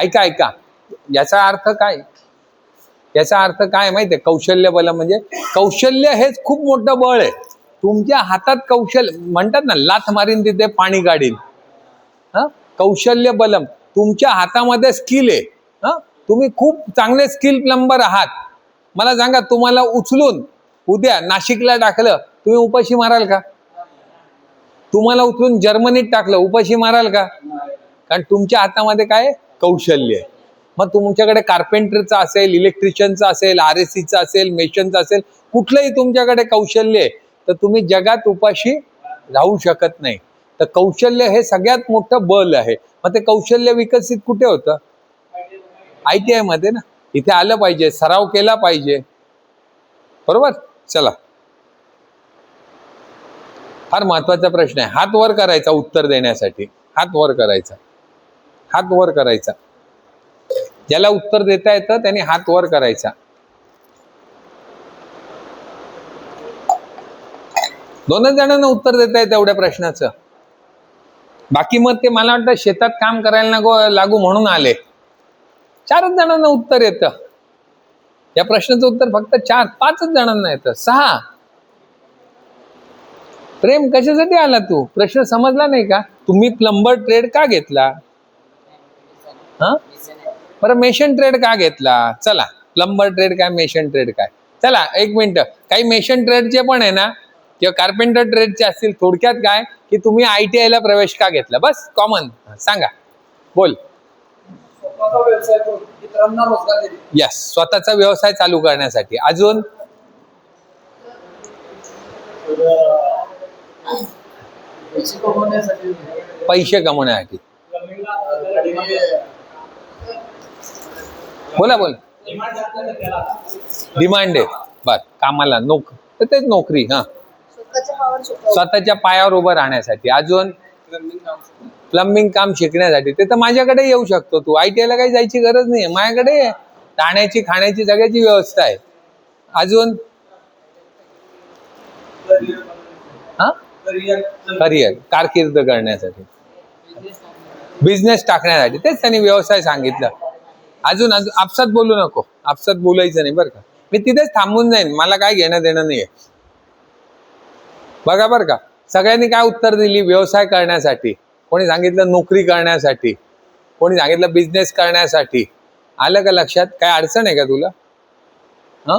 ऐका, याचा अर्थ काय? याचा अर्थ काय माहितीये? कौशल्य बलम म्हणजे कौशल्य हेच खूप मोठं बळ आहे. तुमच्या हातात कौशल्य म्हणतात ना, लाथ मारीन तिथे पाणी काढीन. कौशल्य बलम, तुमच्या हातामध्ये स्किल आहे. तुम्ही खूप चांगले स्किल प्लंबर आहात. मला सांगा, तुम्हाला उचलून उद्या नाशिकला टाकलं, तुम्ही उपाशी माराल का? तुम्हाला उचलून जर्मनीत टाकलं, उपाशी माराल का? कारण तुमच्या हातामध्ये काय कौशल्य आहे. मग तुमच्याकडे कार्पेंटरचा असेल, इलेक्ट्रिशियनचा असेल, RACचा असेल, मेशनचा असेल, कुठलंही तुमच्याकडे कौशल्य आहे तर तुम्ही जगात उपाशी राहू शकत नाही. तर कौशल्य हे सगळ्यात मोठं बल आहे. मग ते कौशल्य विकसित कुठे होतं? ITI मध्ये ना. इथे आलं पाहिजे, सराव केला पाहिजे. बरोबर? चला, फार महत्वाचा प्रश्न आहे. हात वर करायचा उत्तर देण्यासाठी. हात वर करायचा. हात वर करायचा. ज्याला उत्तर देता येतं त्याने हात वर करायचा. दोनच जणांना उत्तर देता येतं एवढ्या प्रश्नाचं. बाकी मग ते मला वाटतं शेतात काम करायला लागू म्हणून आले. 4च जणांना उत्तर येतं. या प्रश्नाचं उत्तर फक्त 4-5च जणांना येतं. 6. प्रेम कशासाठी आला तू? प्रश्न समजला नाही का? तुम्ही प्लंबर ट्रेड का घेतला? हा, बरं मेशन ट्रेड का घेतला? चला, प्लंबर ट्रेड काय, मेशन ट्रेड काय? चला 1 मिनिट. काही मेशन ट्रेडचे पण आहे ना किंवा कार्पेंटर ट्रेडचे असतील. थोडक्यात काय की तुम्ही ITI ला प्रवेश का घेतला? बस कॉमन सांगा, बोल. यस, स्वतःचा व्यवसाय चालू करण्यासाठी. अजून पैसे कमवण्यासाठी. बोला बोल. डिमांड आहे. बर, कामाला तर तेच नोकरी. हा, स्वतःच्या पायावर उभं राहण्यासाठी. अजून प्लंबिंग काम शिकण्यासाठी. ते तर माझ्याकडे येऊ शकतो तू. ITI ला काही जायची गरज नाही. माझ्याकडे राहण्याची खाण्याची सगळ्याची व्यवस्था आहे. अजून हा, करिअर कारकीर्द करण्यासाठी, बिझनेस टाकण्यासाठी. तेच त्यांनी व्यवसाय सांगितलं. अजून आपसात बोलू नको. आपसात बोलायचं नाही बरं का. मी तिथेच थांबून जाईन. मला काय घेणं देणं नाहीये. बघा बरं का, सगळ्यांनी काय उत्तर दिली? व्यवसाय करण्यासाठी. कोणी सांगितलं नोकरी करण्यासाठी. कोणी सांगितलं बिझनेस करण्यासाठी. आलं का लक्षात? काय अडचण आहे का तुला? हा,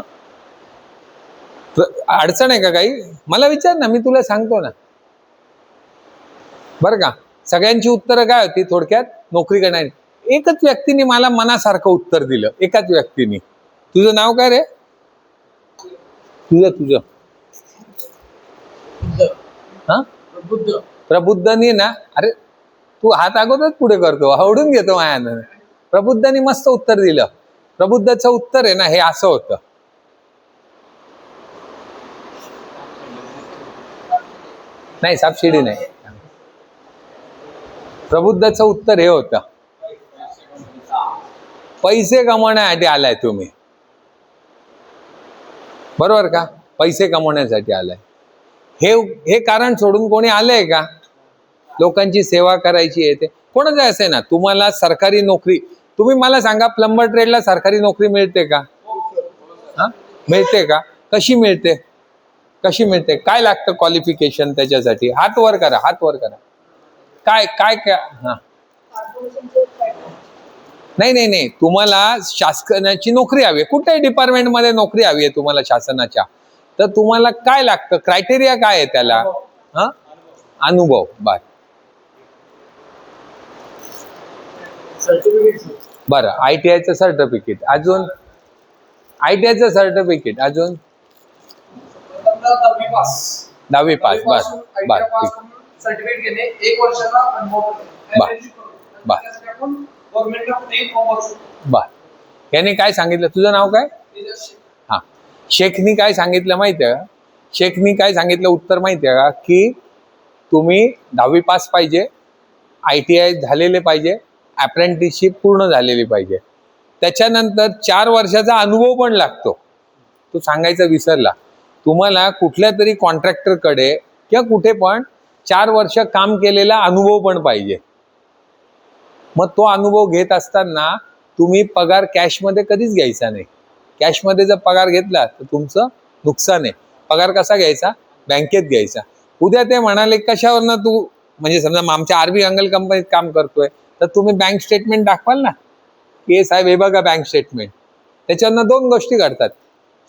अडचण आहे का काही? मला विचार ना, मी तुला सांगतो ना. बरं का, सगळ्यांची उत्तरं काय होती? थोडक्यात नोकरी करण्याची. एकच व्यक्तीने मला मनासारखं उत्तर दिलं. एकाच व्यक्तीने. तुझं नाव काय रे? तुझं हा, प्रबुद्धनी ना. अरे तू हात अगोदरच पुढे करतो, आवडून घेतो मायानं. प्रबुद्धनी मस्त उत्तर दिलं. प्रबुद्धचं उत्तर आहे ना, हे असं होतं. नाही, सबसिडी नाही. प्रबुद्धचं उत्तर हे होतं, पैसे कमवण्यासाठी आलाय तुम्ही. बरोबर का? पैसे कमवण्यासाठी आलाय. हे कारण सोडून कोणी आलंय का? लोकांची सेवा करायची आहे ते कोणाचं असे ना. तुम्हाला सरकारी नोकरी, तुम्ही मला सांगा, प्लंबर ट्रेडला सरकारी नोकरी मिळते का? हा, मिळते का? कशी मिळते? कशी मिळते? काय लागतं क्वालिफिकेशन त्याच्यासाठी? हात वर करा, हात वर करा. काय काय काय? हा, नाही, तुम्हाला शासनाची नोकरी हवी आहे. कुठल्याही डिपार्टमेंटमध्ये नोकरी हवी आहे तुम्हाला शासनाच्या. तर तुम्हाला काय लागतं? क्रायटेरिया काय आहे त्याला? हा, अनुभव. बर, बरं, ITIचं सर्टिफिकेट. अजून ITIचं सर्टिफिकेट. अजून 10वी पास. बर, ठीक. बर, याने काय सांगितलं? तुझं नाव काय? हा, शेखनी काय सांगितलं माहितीये का? शेखनी काय सांगितलं उत्तर माहितीये का? की तुम्ही 10वी पास पाहिजे, ITI झालेले पाहिजे, अप्रेंटिसशिप पूर्ण झालेली पाहिजे. त्याच्यानंतर 4 वर्षाचा अनुभव पण लागतो. तो सांगायचा विसरला. तुम्हाला कुठल्या तरी कॉन्ट्रॅक्टरकडे किंवा कुठे पण 4 वर्ष काम केलेला अनुभव पण पाहिजे. मग तो अनुभव घेत असताना तुम्ही पगार कॅशमध्ये कधीच घ्यायचा नाही. कॅशमध्ये जर पगार घेतला तर तुमचं नुकसान आहे. पगार कसा घ्यायचा? बँकेत घ्यायचा. उद्या ते म्हणाले कशावरनं तू, म्हणजे समजा आमच्या आरबी अंगल कंपनीत काम करतोय, तर तुम्ही बँक स्टेटमेंट दाखवाल ना, की साहेब हे बघा बँक स्टेटमेंट. त्याच्यावरनं 2 गोष्टी घडतात.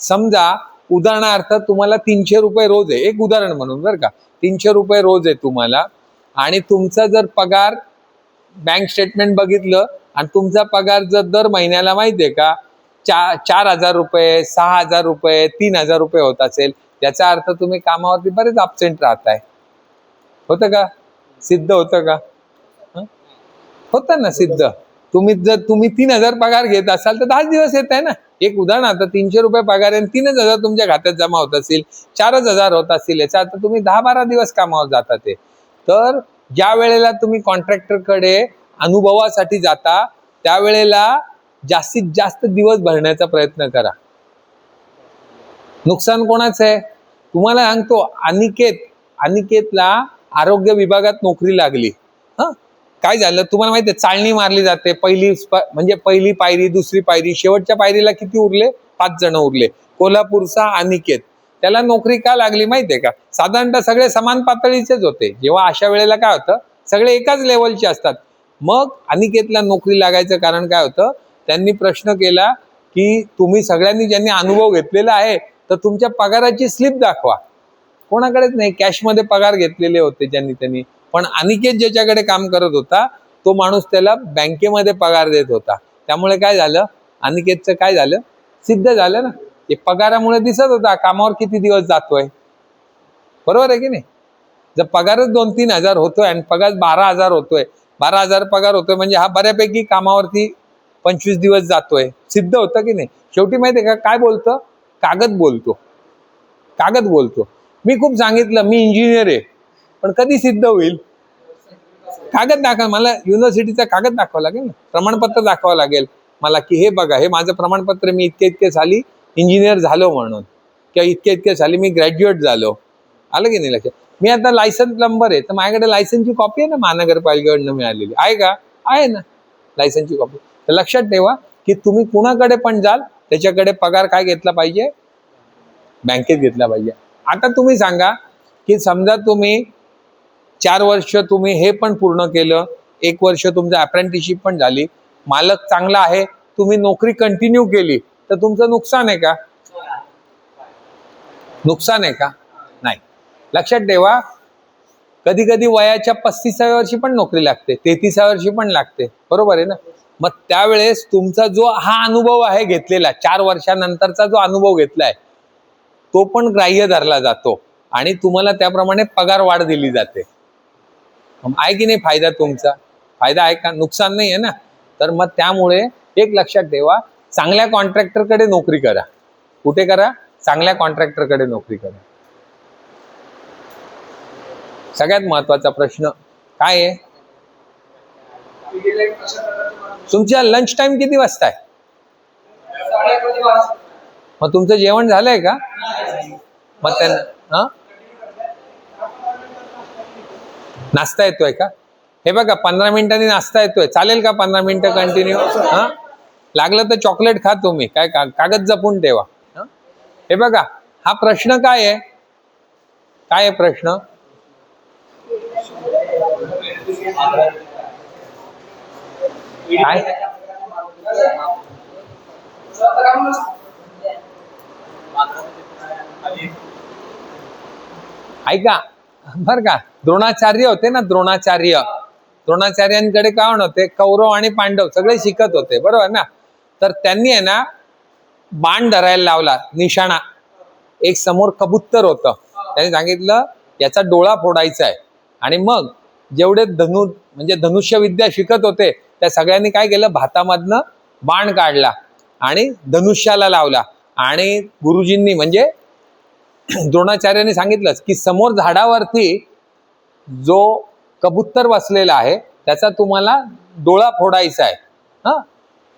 समजा उदाहरणार्थ तुम्हाला 300 रुपये रोज आहे, एक उदाहरण म्हणून बरं का, 300 रुपये रोज आहे तुम्हाला, आणि तुमचा जर पगार बँक स्टेटमेंट बघितलं आणि तुमचा पगार जर दर महिन्याला माहितीये का 4,000 रुपये, 6,000 रुपये, 3,000 रुपये होत असेल, याचा अर्थ तुम्ही कामावरती बरेच अब्सेंट राहताय. होतं का? सिद्ध होतं का? होतं ना सिद्ध. तुम्ही 3,000 पगार घेत असाल तर 10 दिवस येत आहे ना. एक उदाहरण, आता 300 रुपये पगार आहे, 3,000 तुमच्या खात्यात जमा होत असतील, 4,000 होत असतील, याचा अर्थ तुम्ही 10-12 दिवस कामावर जातात ते. तर ज्या वेळेला तुम्ही कॉन्ट्रॅक्टरकडे अनुभवासाठी जाता त्यावेळेला जास्तीत जास्त दिवस भरण्याचा प्रयत्न करा. नुकसान कोणाचं आहे? तुम्हाला सांगतो, अनिकेतला आरोग्य विभागात नोकरी लागली. काय झालं तुम्हाला माहिती आहे? चाळणी मारली जाते. म्हणजे पहिली पायरी, दुसरी पायरी, शेवटच्या पायरीला किती उरले? 5 जण उरले. कोल्हापूरचा अनिकेत, त्याला नोकरी का लागली माहितीये का? साधारणतः सगळे समान पातळीचेच होते. जेव्हा अशा वेळेला काय होतं, सगळे एकाच लेवलचे असतात. मग अनिकेतला नोकरी लागायचं कारण काय होतं? त्यांनी प्रश्न केला की तुम्ही सगळ्यांनी ज्यांनी अनुभव घेतलेला आहे तर तुमच्या पगाराची स्लिप दाखवा. कोणाकडेच नाही, कॅशमध्ये पगार घेतलेले होते त्यांनी. पण अनिकेत ज्याच्याकडे काम करत होता तो माणूस त्याला बँकेमध्ये पगार देत होता. त्यामुळे काय झालं, अनिकेतचं काय झालं, सिद्ध झालं ना. ते पगारामुळे दिसत होता कामावर किती दिवस जातोय. बरोबर आहे की नाही? जर पगारच 2-3 हजार होतोय आणि पगार 12,000 होतोय, 12,000 पगार होतोय म्हणजे हा बऱ्यापैकी कामावरती 25 दिवस जातोय, सिद्ध होतं की नाही? शेवटी माहितीये का काय बोलतं? कागद बोलतो. मी खूप सांगितलं मी इंजिनियर आहे, पण कधी सिद्ध होईल? कागद दाखवा मला, युनिव्हर्सिटीचा कागद दाखवा लागेल ना, प्रमाणपत्र दाखवावं लागेल मला की हे बघा, हे माझं प्रमाणपत्र, मी इतके साली इंजिनियर झालो म्हणून, किंवा इतके साली मी ग्रॅज्युएट झालो. आलं की नाही लक्षात? मी आता लायसन्स प्लंबर आहे, तर माझ्याकडे लायसन्सची कॉपी आहे ना, महानगरपालिकेकडनं मिळालेली आहे का? आहे ना लायसन्सची कॉपी. तर लक्षात ठेवा की तुम्ही कुणाकडे पण जाल त्याच्याकडे पगार काय घेतला पाहिजे? बँकेत घेतला पाहिजे. आता तुम्ही सांगा की समजा तुम्ही 4 वर्ष तुम्ही हे पण पूर्ण केलं, 1 वर्ष तुमचं अप्रेंटिसशिप पण झाली, मालक चांगला आहे, तुम्ही नोकरी कंटिन्यू केली, तर तुमचं नुकसान आहे का? नुकसान आहे का? नाही. लक्षात ठेवा, कधी कधी वयाच्या 35व्या वर्षी पण नोकरी लागते, 33व्या वर्षी पण लागते. बरोबर आहे ना? मग त्यावेळेस तुमचा जो हा अनुभव आहे घेतलेला, 4 वर्षानंतरचा जो अनुभव घेतलाय तो पण ग्राह्य धरला जातो आणि तुम्हाला त्याप्रमाणे पगार वाढ दिली जाते. आहे की नाही? फायदा तुमचा फायदा आहे का? नुकसान नाही आहे ना? तर मग त्यामुळे एक लक्षात ठेवा, चांगल्या कॉन्ट्रॅक्टरकडे नोकरी करा. कुठे करा? चांगल्या कॉन्ट्रॅक्टरकडे नोकरी करा. सगळ्यात महत्वाचा प्रश्न काय आहे? तुमच्या लंच टाइम किती वाजता आहे? मग तुमचं जेवण झालंय का? मग त्यांना नाश्ता येतोय का? हे बघा 15 मिनिटांनी नाश्ता येतोय, चालेल का 15 मिनिटं कंटिन्यू? लागलं तर चॉकलेट खा तुम्ही, काय कागद जपून ठेवा. हे बघा, हा प्रश्न काय आहे? काय आहे प्रश्न? काय? ऐका बर का, द्रोणाचार्य होते ना, द्रोणाचार्यांकडे काय होते? कौरव आणि पांडव सगळे शिकत होते, बरोबर ना? तर त्यांनी आहे ना बाण धरायला लावला, निशाणा. एक समोर कबूतर होतं, त्यांनी सांगितलं याचा डोळा फोडायचा आहे. आणि मग जेवढे म्हणजे धनुष्य विद्या शिकत होते त्या सगळ्यांनी काय केलं? भातामधनं बाण काढला आणि धनुष्याला लावला. आणि गुरुजींनी म्हणजे द्रोणाचार्यांनी सांगितलंच की समोर झाडावरती जो कबूतर बसलेला आहे त्याचा तुम्हाला डोळा फोडायचा आहे.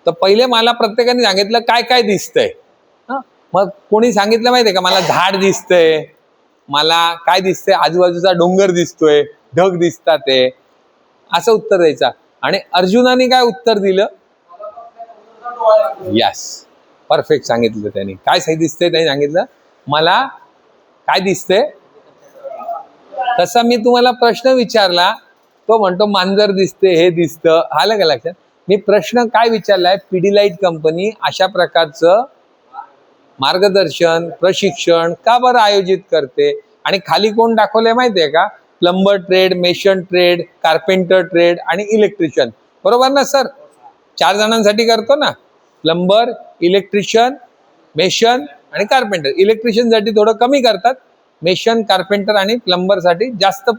तर पहिले मला प्रत्येकाने सांगितलं काय काय दिसतंय. मग कोणी सांगितलं माहितीये का? मला झाड दिसतंय, मला काय दिसतंय, आजूबाजूचा डोंगर दिसतोय, ढग दिसतात आहे, असं उत्तर द्यायचं. आणि अर्जुनाने काय उत्तर दिलं? यस, परफेक्ट सांगितलं त्यांनी. काय सही दिसतंय त्यांनी सांगितलं, मला काय दिसतंय. तसा मी तुम्हाला प्रश्न विचारला, तो म्हणतो मांजर दिसते, हे दिसतं. आलं का लक्षात? मी प्रश्न काय विचारलाय? पिडिलाइट कंपनी अशा प्रकारचं मार्गदर्शन प्रशिक्षण का बरं आयोजित करते? आणि खाली कोण दाखवलंय माहितीये का? Plumber trade, mason trade, carpenter trade आणि इलेक्ट्रिशियन. बरोबर ना सर? 4 जणांसाठी करतो ना, प्लंबर, इलेक्ट्रिशियन, मेशन आणि कार्पेंटर. इलेक्ट्रिशियन साठी थोडं कमी करतात, मेशन, कार्पेंटर आणि प्लंबर साठी जास्त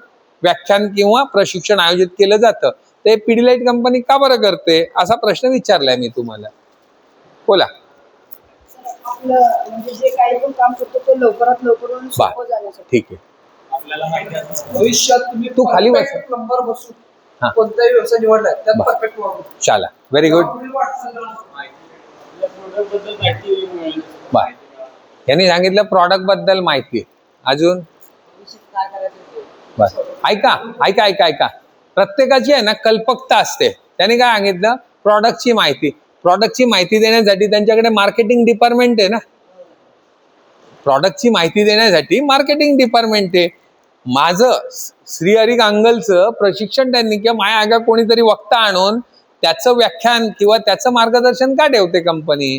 व्याख्यान किंवा प्रशिक्षण आयोजित केलं जातं. ते पिडिलाइट कंपनी का बरं करते असा प्रश्न विचारलाय मी तुम्हाला. बोला. आपलं म्हणजे जे काही पण काम करतो ते लवकरात लवकर सोपं जाण्यासाठी. ठीक आहे. आपल्याला माहिती आहे भविष्यात तुम्ही तू खाली बस. प्लंबर बसून कोणताही व्यवसाय निवडलाय त्यात परफेक्ट वापरू. चला, व्हेरी गुड. प्रोडक्ट बद्दल माहिती मिळेल. बर, यांनी सांगितलं प्रॉडक्ट बद्दल माहिती. अजून भविष्यात काय करायचं ते. बर, ऐका ऐका ऐका ऐका, प्रत्येकाची आहे ना कल्पकता असते. त्याने काय सांगितलं, प्रॉडक्टची माहिती. प्रॉडक्टची माहिती देण्यासाठी त्यांच्याकडे मार्केटिंग डिपार्टमेंट आहे ना. प्रॉडक्टची माहिती देण्यासाठी मार्केटिंग डिपार्टमेंट आहे. माझं श्रीहरी गांगलचं प्रशिक्षण त्यांनी किंवा माझ्या आगा कोणीतरी वक्ता आणून त्याचं व्याख्यान किंवा त्याचं मार्गदर्शन का ठेवते कंपनी?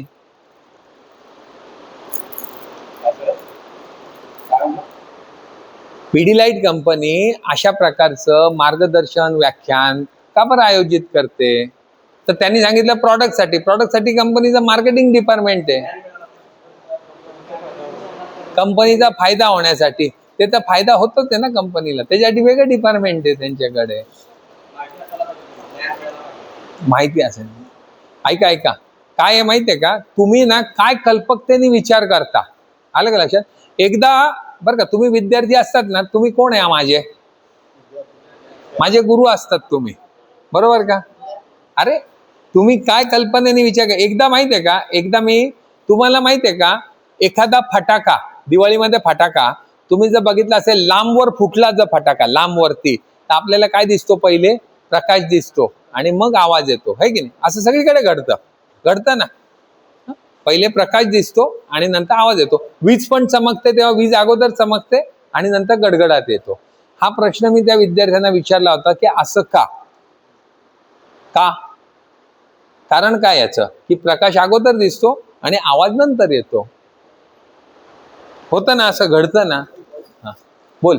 पिडिलाइट कंपनी अशा प्रकारचं मार्गदर्शन व्याख्यान का बरं आयोजित करते? तर त्यांनी सांगितलं प्रॉडक्टसाठी कंपनीचं मार्केटिंग डिपार्टमेंट आहे. कंपनीचा फायदा होण्यासाठी. ते तर फायदा होतोच आहे ना कंपनीला, त्याच्यासाठी वेगळं डिपार्टमेंट आहे त्यांच्याकडे. माहिती असेल. ऐका ऐका, काय आहे माहिती आहे का, तुम्ही ना काय कल्पकतेने विचार करता. आलं का लक्षात? एकदा बरं का, तुम्ही विद्यार्थी असतात ना, तुम्ही कोण आहे माझे गुरु असतात तुम्ही, बरोबर का? अरे तुम्ही काय कल्पनेने विचार कर. एकदा माहिती आहे का, एकदा मी तुम्हाला माहिती आहे का, एखादा फटाका दिवाळीमध्ये फटाका तुम्ही जर बघितला असेल, लांबवर फुटला जर फटाका लांबवरती, तर आपल्याला काय दिसतो? पहिले प्रकाश दिसतो आणि मग आवाज येतो, है की नाही? असं सगळीकडे घडतं ना. पहिले प्रकाश दिसतो आणि नंतर आवाज येतो. वीज पण चमकते तेव्हा वीज अगोदर चमकते आणि नंतर गडगडाट येतो. हा प्रश्न मी त्या विद्यार्थ्यांना विचारला होता की असं का? कारण काय याचं, की प्रकाश अगोदर दिसतो आणि आवाज नंतर येतो. होतं ना, असं घडतं ना. हा बोल.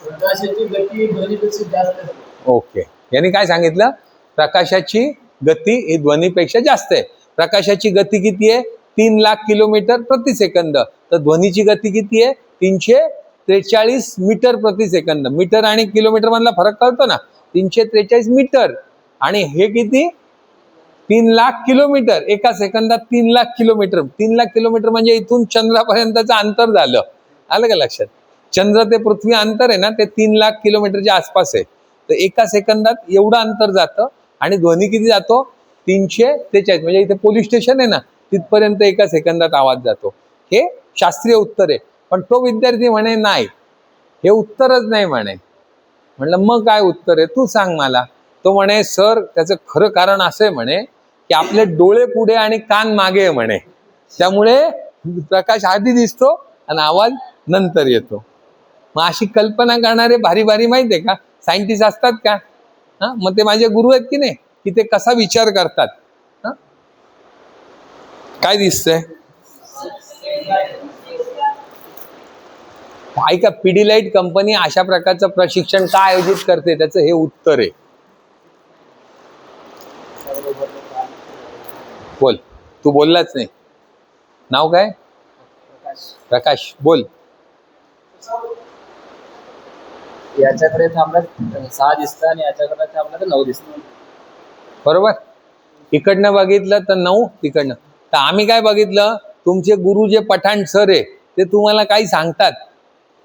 प्रकाशाची गती ध्वनीपेक्षा जास्त आहे. ओके, यांनी काय सांगितलं, प्रकाशाची गती ही ध्वनीपेक्षा जास्त आहे. प्रकाशाची गती किती आहे? 3,00,000 किलोमीटर प्रति सेकंद. तर ध्वनीची गती किती आहे? 343 मीटर प्रति सेकंद. मीटर आणि किलोमीटर मधला फरक कळतो ना. 343 मीटर आणि हे किती? 3,00,000 किलोमीटर. एका सेकंदात 3,00,000 किलोमीटर. 3,00,000 किलोमीटर म्हणजे इथून चंद्रापर्यंतचं अंतर झालं. आलं का लक्षात? चंद्र ते पृथ्वी अंतर आहे ना, ते 3,00,000 किलोमीटरच्या आसपास आहे. तर एका सेकंदात एवढं अंतर जातं. आणि ध्वनी किती जातो? 343. म्हणजे इथे पोलीस स्टेशन आहे ना, तिथपर्यंत एका सेकंदात आवाज जातो. हे शास्त्रीय उत्तर आहे. पण तो विद्यार्थी म्हणे नाही, हे उत्तरच नाही म्हणे. म्हणलं मग काय उत्तर आहे, तू सांग मला. तो म्हणे सर, त्याचं खरं कारण असं आहे म्हणे, की आपले डोळे पुढे आणि कान मागे आहे म्हणे, त्यामुळे प्रकाश आधी दिसतो आणि आवाज नंतर येतो. मग अशी कल्पना करणारे भारी भारी माहिती आहे का सायंटिस्ट असतात का? हा, मग ते माझे गुरु आहेत की नाही, की ते कसा विचार करतात. हा, काय दिसतंय? ऐका, पिडिलाइट कंपनी अशा प्रकारचं प्रशिक्षण का आयोजित करते, त्याचं हे उत्तर आहे. बोल, तू बोललाच नाही. नाव काय? प्रकाश. बोल. याच्याकडे थांबलं 6 दिसतं आणि याच्याकडे थांबलं तर 9 दिसतं. बरोबर. इकडनं बघितलं तर 9, तिकडनं. तर आम्ही काय बघितलं, तुमचे गुरु जे पठाण सर आहे ते तुम्हाला काही सांगतात,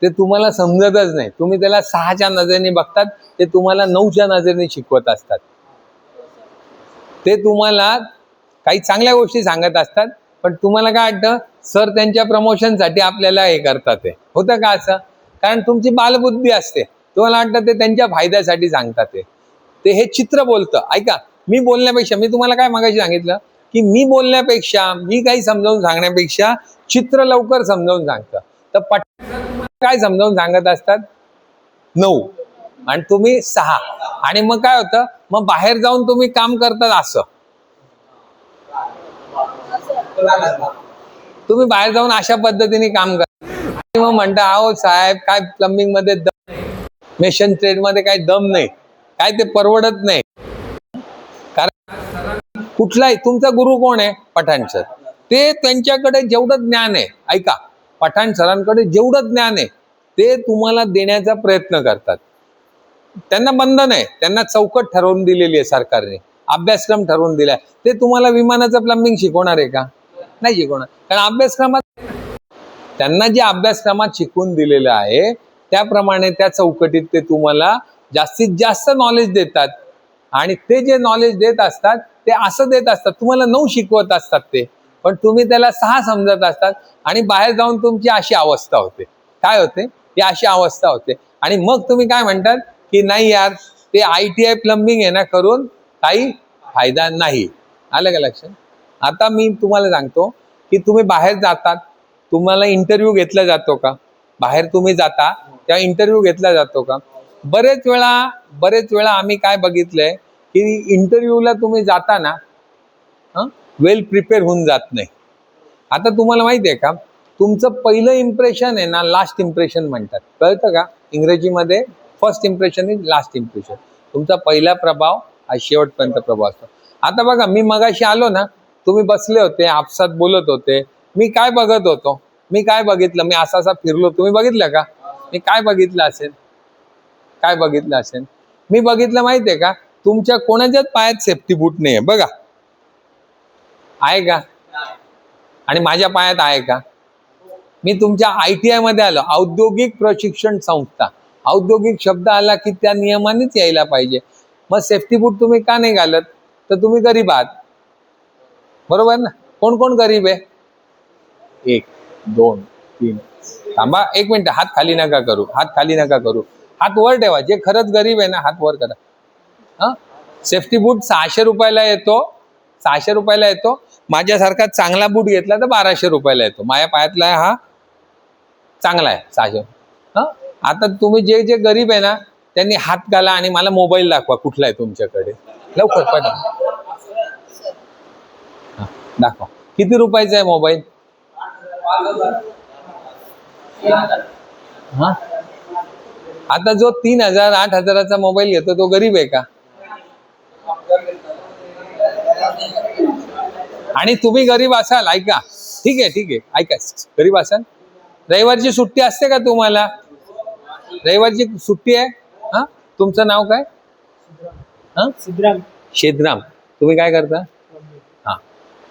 ते तुम्हाला समजतच नाही. तुम्ही त्याला 6च्या नजरेने बघतात, ते तुम्हाला 9च्या नजरेने शिकवत असतात. ते तुम्हाला काही चांगल्या गोष्टी सांगत असतात, पण तुम्हाला काय वाटतं, सर त्यांच्या प्रमोशनसाठी आपल्याला हे करतात. ते होतं का असं? कारण तुमची बालबुद्धी असते, तुम्हाला वाटतं ते त्यांच्या फायद्यासाठी सांगतात. ते हे चित्र बोलतं. ऐका, मी बोलण्यापेक्षा, मी तुम्हाला काय मगाशी सांगितलं, की मी बोलण्यापेक्षा, मी काही समजावून सांगण्यापेक्षा चित्र लवकर समजावून सांगतं. तर काय समजावून सांगत असतात? 9 आणि तुम्ही 6. आणि मग काय होतं, मग बाहेर जाऊन तुम्ही काम करतात असं. तुम्ही बाहेर जाऊन अशा पद्धतीने काम करता. मग म्हणता, अहो साहेब, काय प्लंबिंग मध्ये दम नाही, मेशन ट्रेड मध्ये काही दम नाही, काय ते परवडत नाही. कारण कुठलाही, तुमचा गुरु कोण आहे? पठाण सर. ते त्यांच्याकडे जेवढं ज्ञान आहे, ऐका, पठाण सरांकडे जेवढं ज्ञान आहे ते तुम्हाला देण्याचा प्रयत्न करतात. त्यांना बंधन आहे, त्यांना चौकट ठरवून दिलेली आहे सरकारने, अभ्यासक्रम ठरवून दिलाय. ते तुम्हाला विमानाचं प्लंबिंग शिकवणार आहे का? नाही शिकवणार. कारण अभ्यासक्रमात त्यांना जे अभ्यासक्रमात शिकवून दिलेलं आहे त्याप्रमाणे त्या चौकटीत ते तुम्हाला जास्तीत जास्त नॉलेज देतात. आणि ते जे नॉलेज देत असतात ते असं देत असतात, तुम्हाला 9 शिकवत असतात ते, पण तुम्ही त्याला 6 समजत असतात आणि बाहेर जाऊन तुमची अशी अवस्था होते. काय होते? ही अशी अवस्था होते. आणि मग तुम्ही काय म्हणतात की नाही यार, ते ITI प्लंबिंग आहे ना करून काही फायदा नाही. आलं का लक्षात? आता मी तुम्हाला सांगतो की तुम्ही बाहेर जातात, तुम्हाला इंटरव्ह्यू घेतला जातो का? बाहेर तुम्ही जाता त्या इंटरव्ह्यू घेतला जातो का? बरेच वेळा आम्ही काय बघितलंय की इंटरव्ह्यूला तुम्ही जाताना वेल प्रिपेअर होऊन जात नाही. आता तुम्हाला माहिती आहे का, तुमचं पहिलं इम्प्रेशन आहे ना लास्ट इम्प्रेशन म्हणतात, कळतं का? इंग्रजीमध्ये first impression is last impression. तुमचा पहिला प्रभाव हा शेवटपर्यंत प्रभाव असतो. आता बघा, मी मगाशी आलो ना, तुम्ही बसले होते, आपसात बोलत होते, मी काय बघत होतो? मी काय बघितलं? मी असा फिरलो, तुम्ही बघितलं का? मी काय बघितलं असेल? काय बघितलं असेल? मी बघितलं माहितीये का, तुमच्या कोणाच्याच पायात सेफ्टी बूट नाहीये. बघा, आहे का? आणि माझ्या पायात आहे का? मी तुमच्या ITI मध्ये आलो, औद्योगिक प्रशिक्षण संस्था. औद्योगिक शब्द आला की त्या नियमानेच यायला पाहिजे. मग सेफ्टी बूट तुम्ही का नाही घालत? तर तुम्ही गरीब आहात, बरोबर ना? कोण कोण गरीब आहे? 1 2 3. थांबा 1 मिनिट, हात खाली नका करू, हात खाली नका करू, हात वर ठेवा. जे खरंच गरीब आहे ना, हात वर करा. सेफ्टी बूट 600 रुपयाला येतो, 600 रुपयाला येतो. माझ्यासारखा चांगला बूट घेतला तर 1200 रुपयाला येतो. माझ्या पायातला हा चांगला आहे, 600. आता तुम्ही जे गरीब आहे ना, त्यांनी हात घाला आणि मला मोबाईल दाखवा, कुठला आहे तुमच्याकडे, लवकर पटकन. दाखवा, किती रुपयाचा आहे मोबाईल? आता जो 3000 8000चा मोबाईल घेतो तो गरीब आहे का? आणि तुम्ही गरीब असाल, ऐका, ठीक आहे, ऐका, गरीब असाल, रविवारची सुट्टी असते का तुम्हाला? रविवारची सुट्टी आहे? तुमचं नाव काय? शेदराम. तुम्ही काय करता?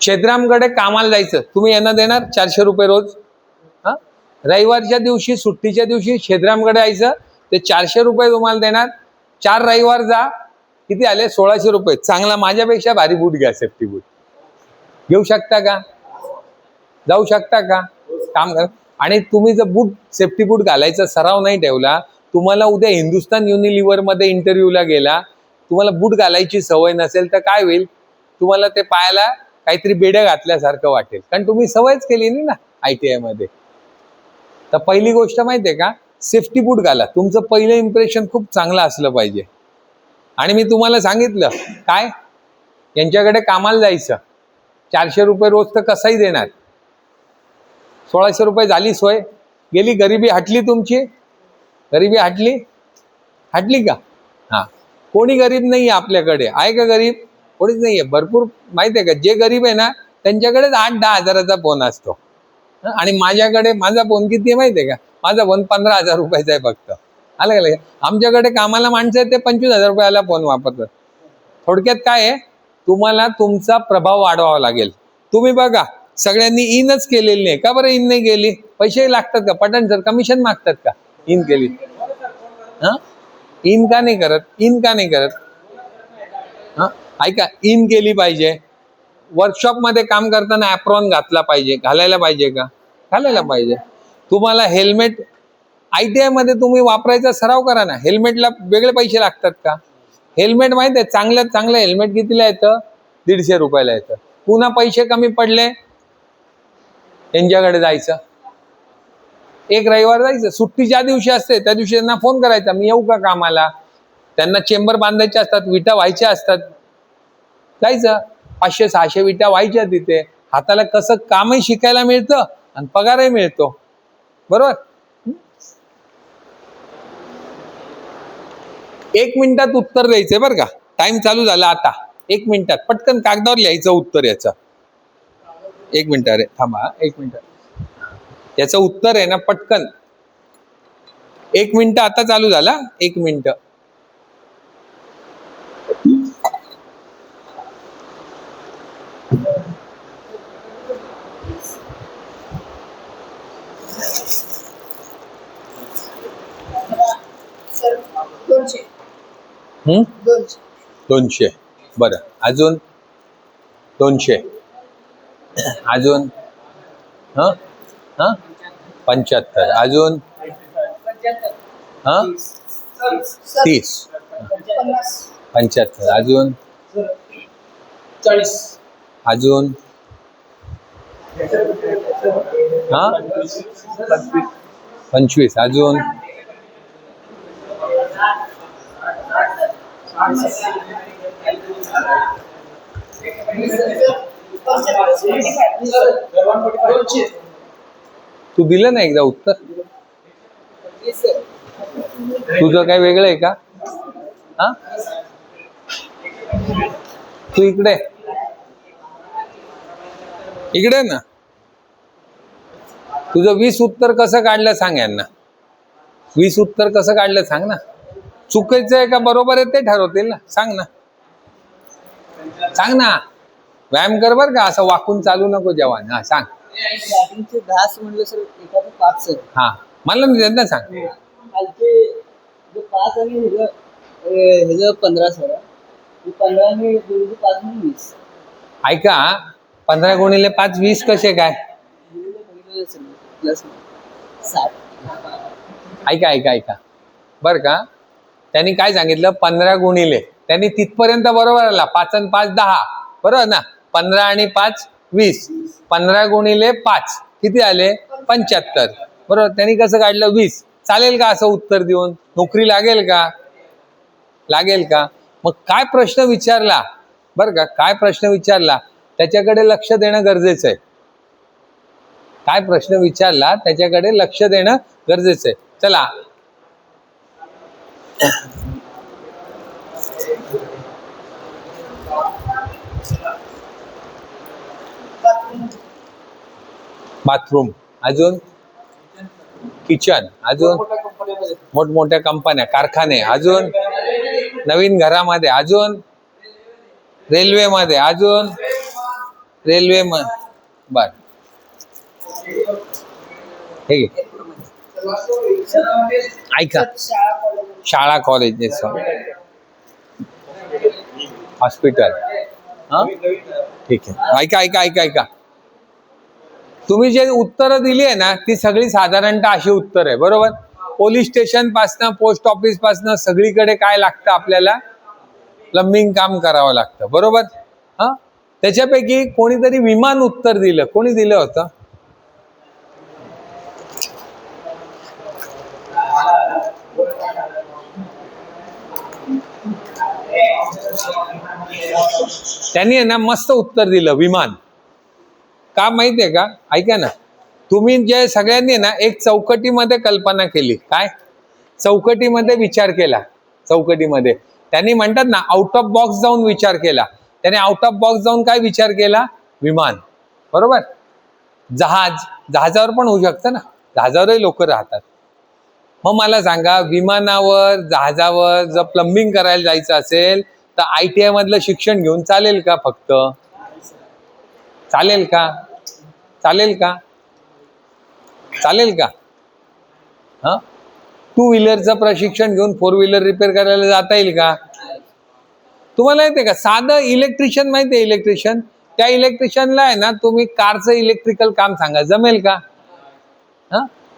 शेदरामकडे कामाला जायचं, तुम्ही यांना देणार 400 रुपये रोज? रविवारच्या दिवशी, सुट्टीच्या दिवशी शेदरामकडे यायचं, ते 400 रुपये तुम्हाला देणार. 4 रविवार जा, किती आले? 1600 रुपये. चांगला, माझ्यापेक्षा भारी बूट घ्या, सेफ्टी बूट घेऊ शकता का? जाऊ शकता का? काम कर. आणि तुम्ही जर बूट, सेफ्टी बूट घालायचा सराव नाही ठेवला, तुम्हाला उद्या हिंदुस्तान युनिलिव्हर मध्ये इंटरव्ह्यूला गेला, तुम्हाला बूट घालायची सवय नसेल तर काय होईल? तुम्हाला ते पायाला काहीतरी बेड्या घातल्यासारखं वाटेल, कारण तुम्ही सवयच केली नाही ना ITI मध्ये. तर पहिली गोष्ट माहितीये का, सेफ्टी बूट घाला. तुमचं पहिलं इम्प्रेशन खूप चांगलं असलं पाहिजे. आणि मी तुम्हाला सांगितलं काय, यांच्याकडे कामाला जायचं, 400 रुपये रोज तर कसंही देणार, 1600 रुपये झाली सोय, गेली, गरिबी हटली तुमची, गरिबी हटली का? कोणी गरीब नाही आपल्याकडे, आहे का गरीब? कोणीच नाहीये. भरपूर, माहितीये का, जे गरीब आहे ना त्यांच्याकडेच 8-10 हजाराचा फोन असतो. आणि माझ्याकडे, माझा फोन किती आहे माहितीये का? माझा फोन 15,000 रुपयाचा आहे फक्त. आलं का? आमच्याकडे कामाला माणसं आहेत, ते 25,000 रुपयाला फोन वापरतात. थोडक्यात काय आहे, तुम्हाला तुमचा प्रभाव वाढवावा लागेल. तुम्ही बघा, सगळ्यांनी इनच केलेली नाही का? बरं इन नाही केली? पैसे लागतात का? पटन सर कमिशन मागतात का? इन केली, इन का नाही करत? ऐका, इन केली पाहिजे. वर्कशॉप मध्ये काम करताना ॲप्रॉन घातला पाहिजे, घालायला पाहिजे का? घालायला पाहिजे. तुम्हाला हेल्मेट ITI मध्ये तुम्ही वापरायचा सराव करा ना. हेल्मेटला वेगळे पैसे लागतात का? हेल्मेट माहिती आहे, चांगलं हेल्मेट कितीला येतं? 150 रुपयाला येतं. पुन्हा पैसे कमी पडले, त्यांच्याकडे जायचं, एक रविवार जायचं, सुट्टी ज्या दिवशी असते त्या दिवशी त्यांना फोन करायचा, मी येऊ का कामाला? त्यांना चेंबर बांधायचे असतात, विटा व्हायच्या असतात, जायचं. 500-600 विटा व्हायच्या तिथे. हाताला कसं कामही शिकायला मिळतं आणि पगारही मिळतो, बरोबर? 1 मिनिटात उत्तर द्यायचंय बरं का, टाइम चालू झाला आता. 1 मिनिटात पटकन कागदावर लिहायचं उत्तर याचं. 1 मिनिट, अरे थांबा, 1 मिनिट. याचं उत्तर आहे ना पटकन, 1 मिनिट आता चालू झाला, 1 मिनिट. सर 200. 200. बरं, अजून? 200 अजून 75 अजून 30 75 अजून 40 अजून 25 अजून 200 तू दिलं ना एकदा उत्तर तुझं काय वेगळं आहे का हा तू इकडे इकडे ना तुझं 20 उत्तर कसं काढलं सांग यांना 20 उत्तर कसं काढलं सांग ना चुकायचं आहे का बरोबर आहे ते ठरवतील ना सांग ना व्यायाम कर बर का असं वाकून चालू नको जवान हा सांग स्टार्टिंगचे 10 म्हणलं सर एखादं 5 सर हा मला ना सांग खालचे जे 5 आणि ह्याचं 15 सर 15 आणि 5 म्हणजे 20 ऐका 15 गुणिले 5 20 कसे काय प्लस 7 ऐका बर का त्यांनी काय सांगितलं 15 गुणिले त्यांनी तिथपर्यंत बरोबर आला 5 आणि 5 10 बरोबर ना 15 आणि 5 20 15 गुणिले 5 किती आले 75 बरोबर त्यांनी कसं काढलं 20 चालेल का असं उत्तर देऊन नोकरी लागेल का मग काय प्रश्न विचारला बरं का काय प्रश्न विचारला त्याच्याकडे लक्ष देणं गरजेचं आहे काय प्रश्न विचारला त्याच्याकडे लक्ष देणं गरजेचं आहे चला बाथरूम अजून किचन अजून मोठमोठ्या कंपन्या कारखाने अजून नवीन घरामध्ये अजून रेल्वेमध्ये अजून रेल्वे बर ठीक आहे ऐका शाळा कॉलेजेस हॉस्पिटल ठीक आहे ऐका तुम्ही जे उत्तरं दिली आहे ना ती सगळी साधारणतः अशी उत्तर आहे बरोबर पोलीस स्टेशन पासनं पोस्ट ऑफिस पासनं सगळीकडे काय लागतं आपल्याला प्लंबिंग काम करावं लागतं बरोबर त्याच्यापैकी कोणीतरी विमान उत्तर दिलं कोणी दिलं होतं त्यांनी आहे ना मस्त उत्तर दिलं विमान का माहितीये का ऐका ना तुम्ही जे सगळ्यांनी ना एक चौकटीमध्ये कल्पना केली काय चौकटीमध्ये विचार केला चौकटीमध्ये त्यांनी म्हणतात ना आउट ऑफ बॉक्स जाऊन विचार केला त्याने आउट ऑफ बॉक्स जाऊन काय विचार केला विमान बरोबर जहाजावर पण होऊ शकतं ना जहाजावरही लोक राहतात मग मला सांगा विमानावर जहाजावर जर प्लंबिंग करायला जायचं असेल तर ITI मधलं शिक्षण घेऊन चालेल का फक्त चालेल का हा 2 व्हीलरचं प्रशिक्षण घेऊन 4 व्हीलर रिपेअर करायला जाता येईल का तुम्हाला येते का साधं इलेक्ट्रिशियन माहिती आहे इलेक्ट्रिशियन त्या इलेक्ट्रिशियनला आहे ना तुम्ही कारचं इलेक्ट्रिकल काम सांगा जमेल का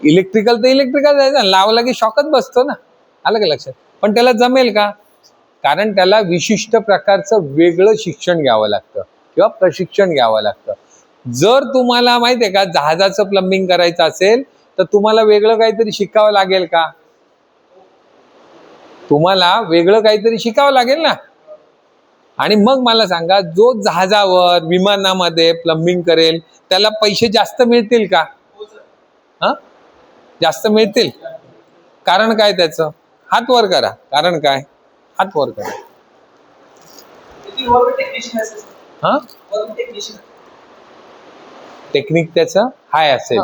इलेक्ट्रिकल तर इलेक्ट्रिकल जायचं लावला की शॉकच बसतो ना आलं का लक्षात पण त्याला जमेल का कारण त्याला विशिष्ट प्रकारचं वेगळं शिक्षण घ्यावं लागतं किंवा प्रशिक्षण घ्यावं लागतं जर तुम्हाला माहिती आहे का जहाजाचं प्लंबिंग करायचं असेल तर तुम्हाला वेगळं काहीतरी शिकावं लागेल का तुम्हाला वेगळं काहीतरी शिकावं लागेल ना आणि मग मला सांगा जो जहाजावर विमानामध्ये प्लंबिंग करेल त्याला पैसे जास्त मिळतील का जास्त मिळतील कारण काय त्याचं हात वर करा कारण काय हात वर करा टेक्निक त्याचं हाय असेल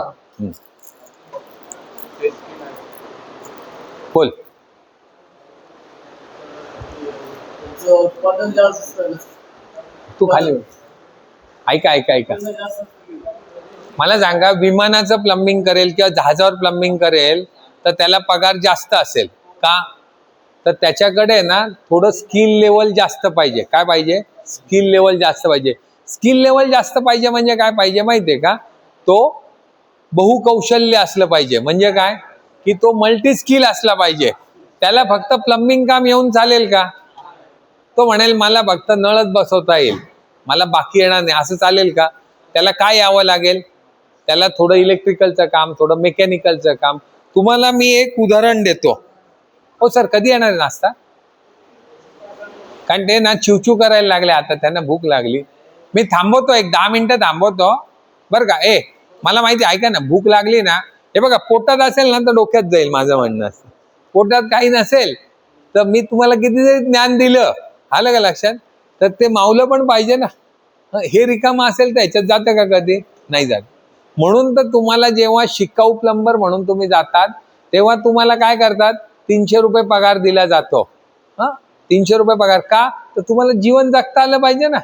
बोल तू खाली ऐका मला सांगा विमानाचं प्लंबिंग करेल किंवा जहाजावर प्लंबिंग करेल तर त्याला पगार जास्त असेल का तर त्याच्याकडे ना थोडं स्किल लेवल जास्त पाहिजे काय पाहिजे स्किल लेवल जास्त पाहिजे स्किल लेवल जास्त पाहिजे म्हणजे काय पाहिजे माहितीये का, तो बहुकौशल्य असलं पाहिजे. म्हणजे काय की तो मल्टी स्किल असला पाहिजे. त्याला फक्त प्लंबिंग काम येऊन चालेल का? तो म्हणेल मला फक्त नळच बसवता येईल, मला बाकी येणार नाही, असं चालेल का? त्याला काय यावं लागेल? त्याला थोडं इलेक्ट्रिकलचं काम, थोडं मेकॅनिकलचं काम. तुम्हाला मी एक उदाहरण देतो. हो सर, कधी येणार आहे नाश्ता? कारण ते ना चिवचिव करायला लागले, आता त्यांना भूक लागली. मी थांबवतो, एक 10 मिनिटं थांबवतो बरं का. मला माहिती, ऐका ना, भूक लागली ना, हे बघा, पोटात असेल ना तर डोक्यात जाईल. माझं म्हणणं असतं, पोटात काही नसेल तर मी तुम्हाला किती जरी ज्ञान दिलं, आलं का लक्षात, तर ते मावलं पण पाहिजे ना. हे रिकामं असेल तर ह्याच्यात जातं का? कधी नाही जात. म्हणून तर तुम्हाला जेव्हा शिकाऊ प्लंबर म्हणून तुम्ही जातात, तेव्हा तुम्हाला काय करतात, 300 रुपये पगार दिला जातो. 300 रुपये पगार का? तर तुम्हाला जीवन जगता आलं पाहिजे ना.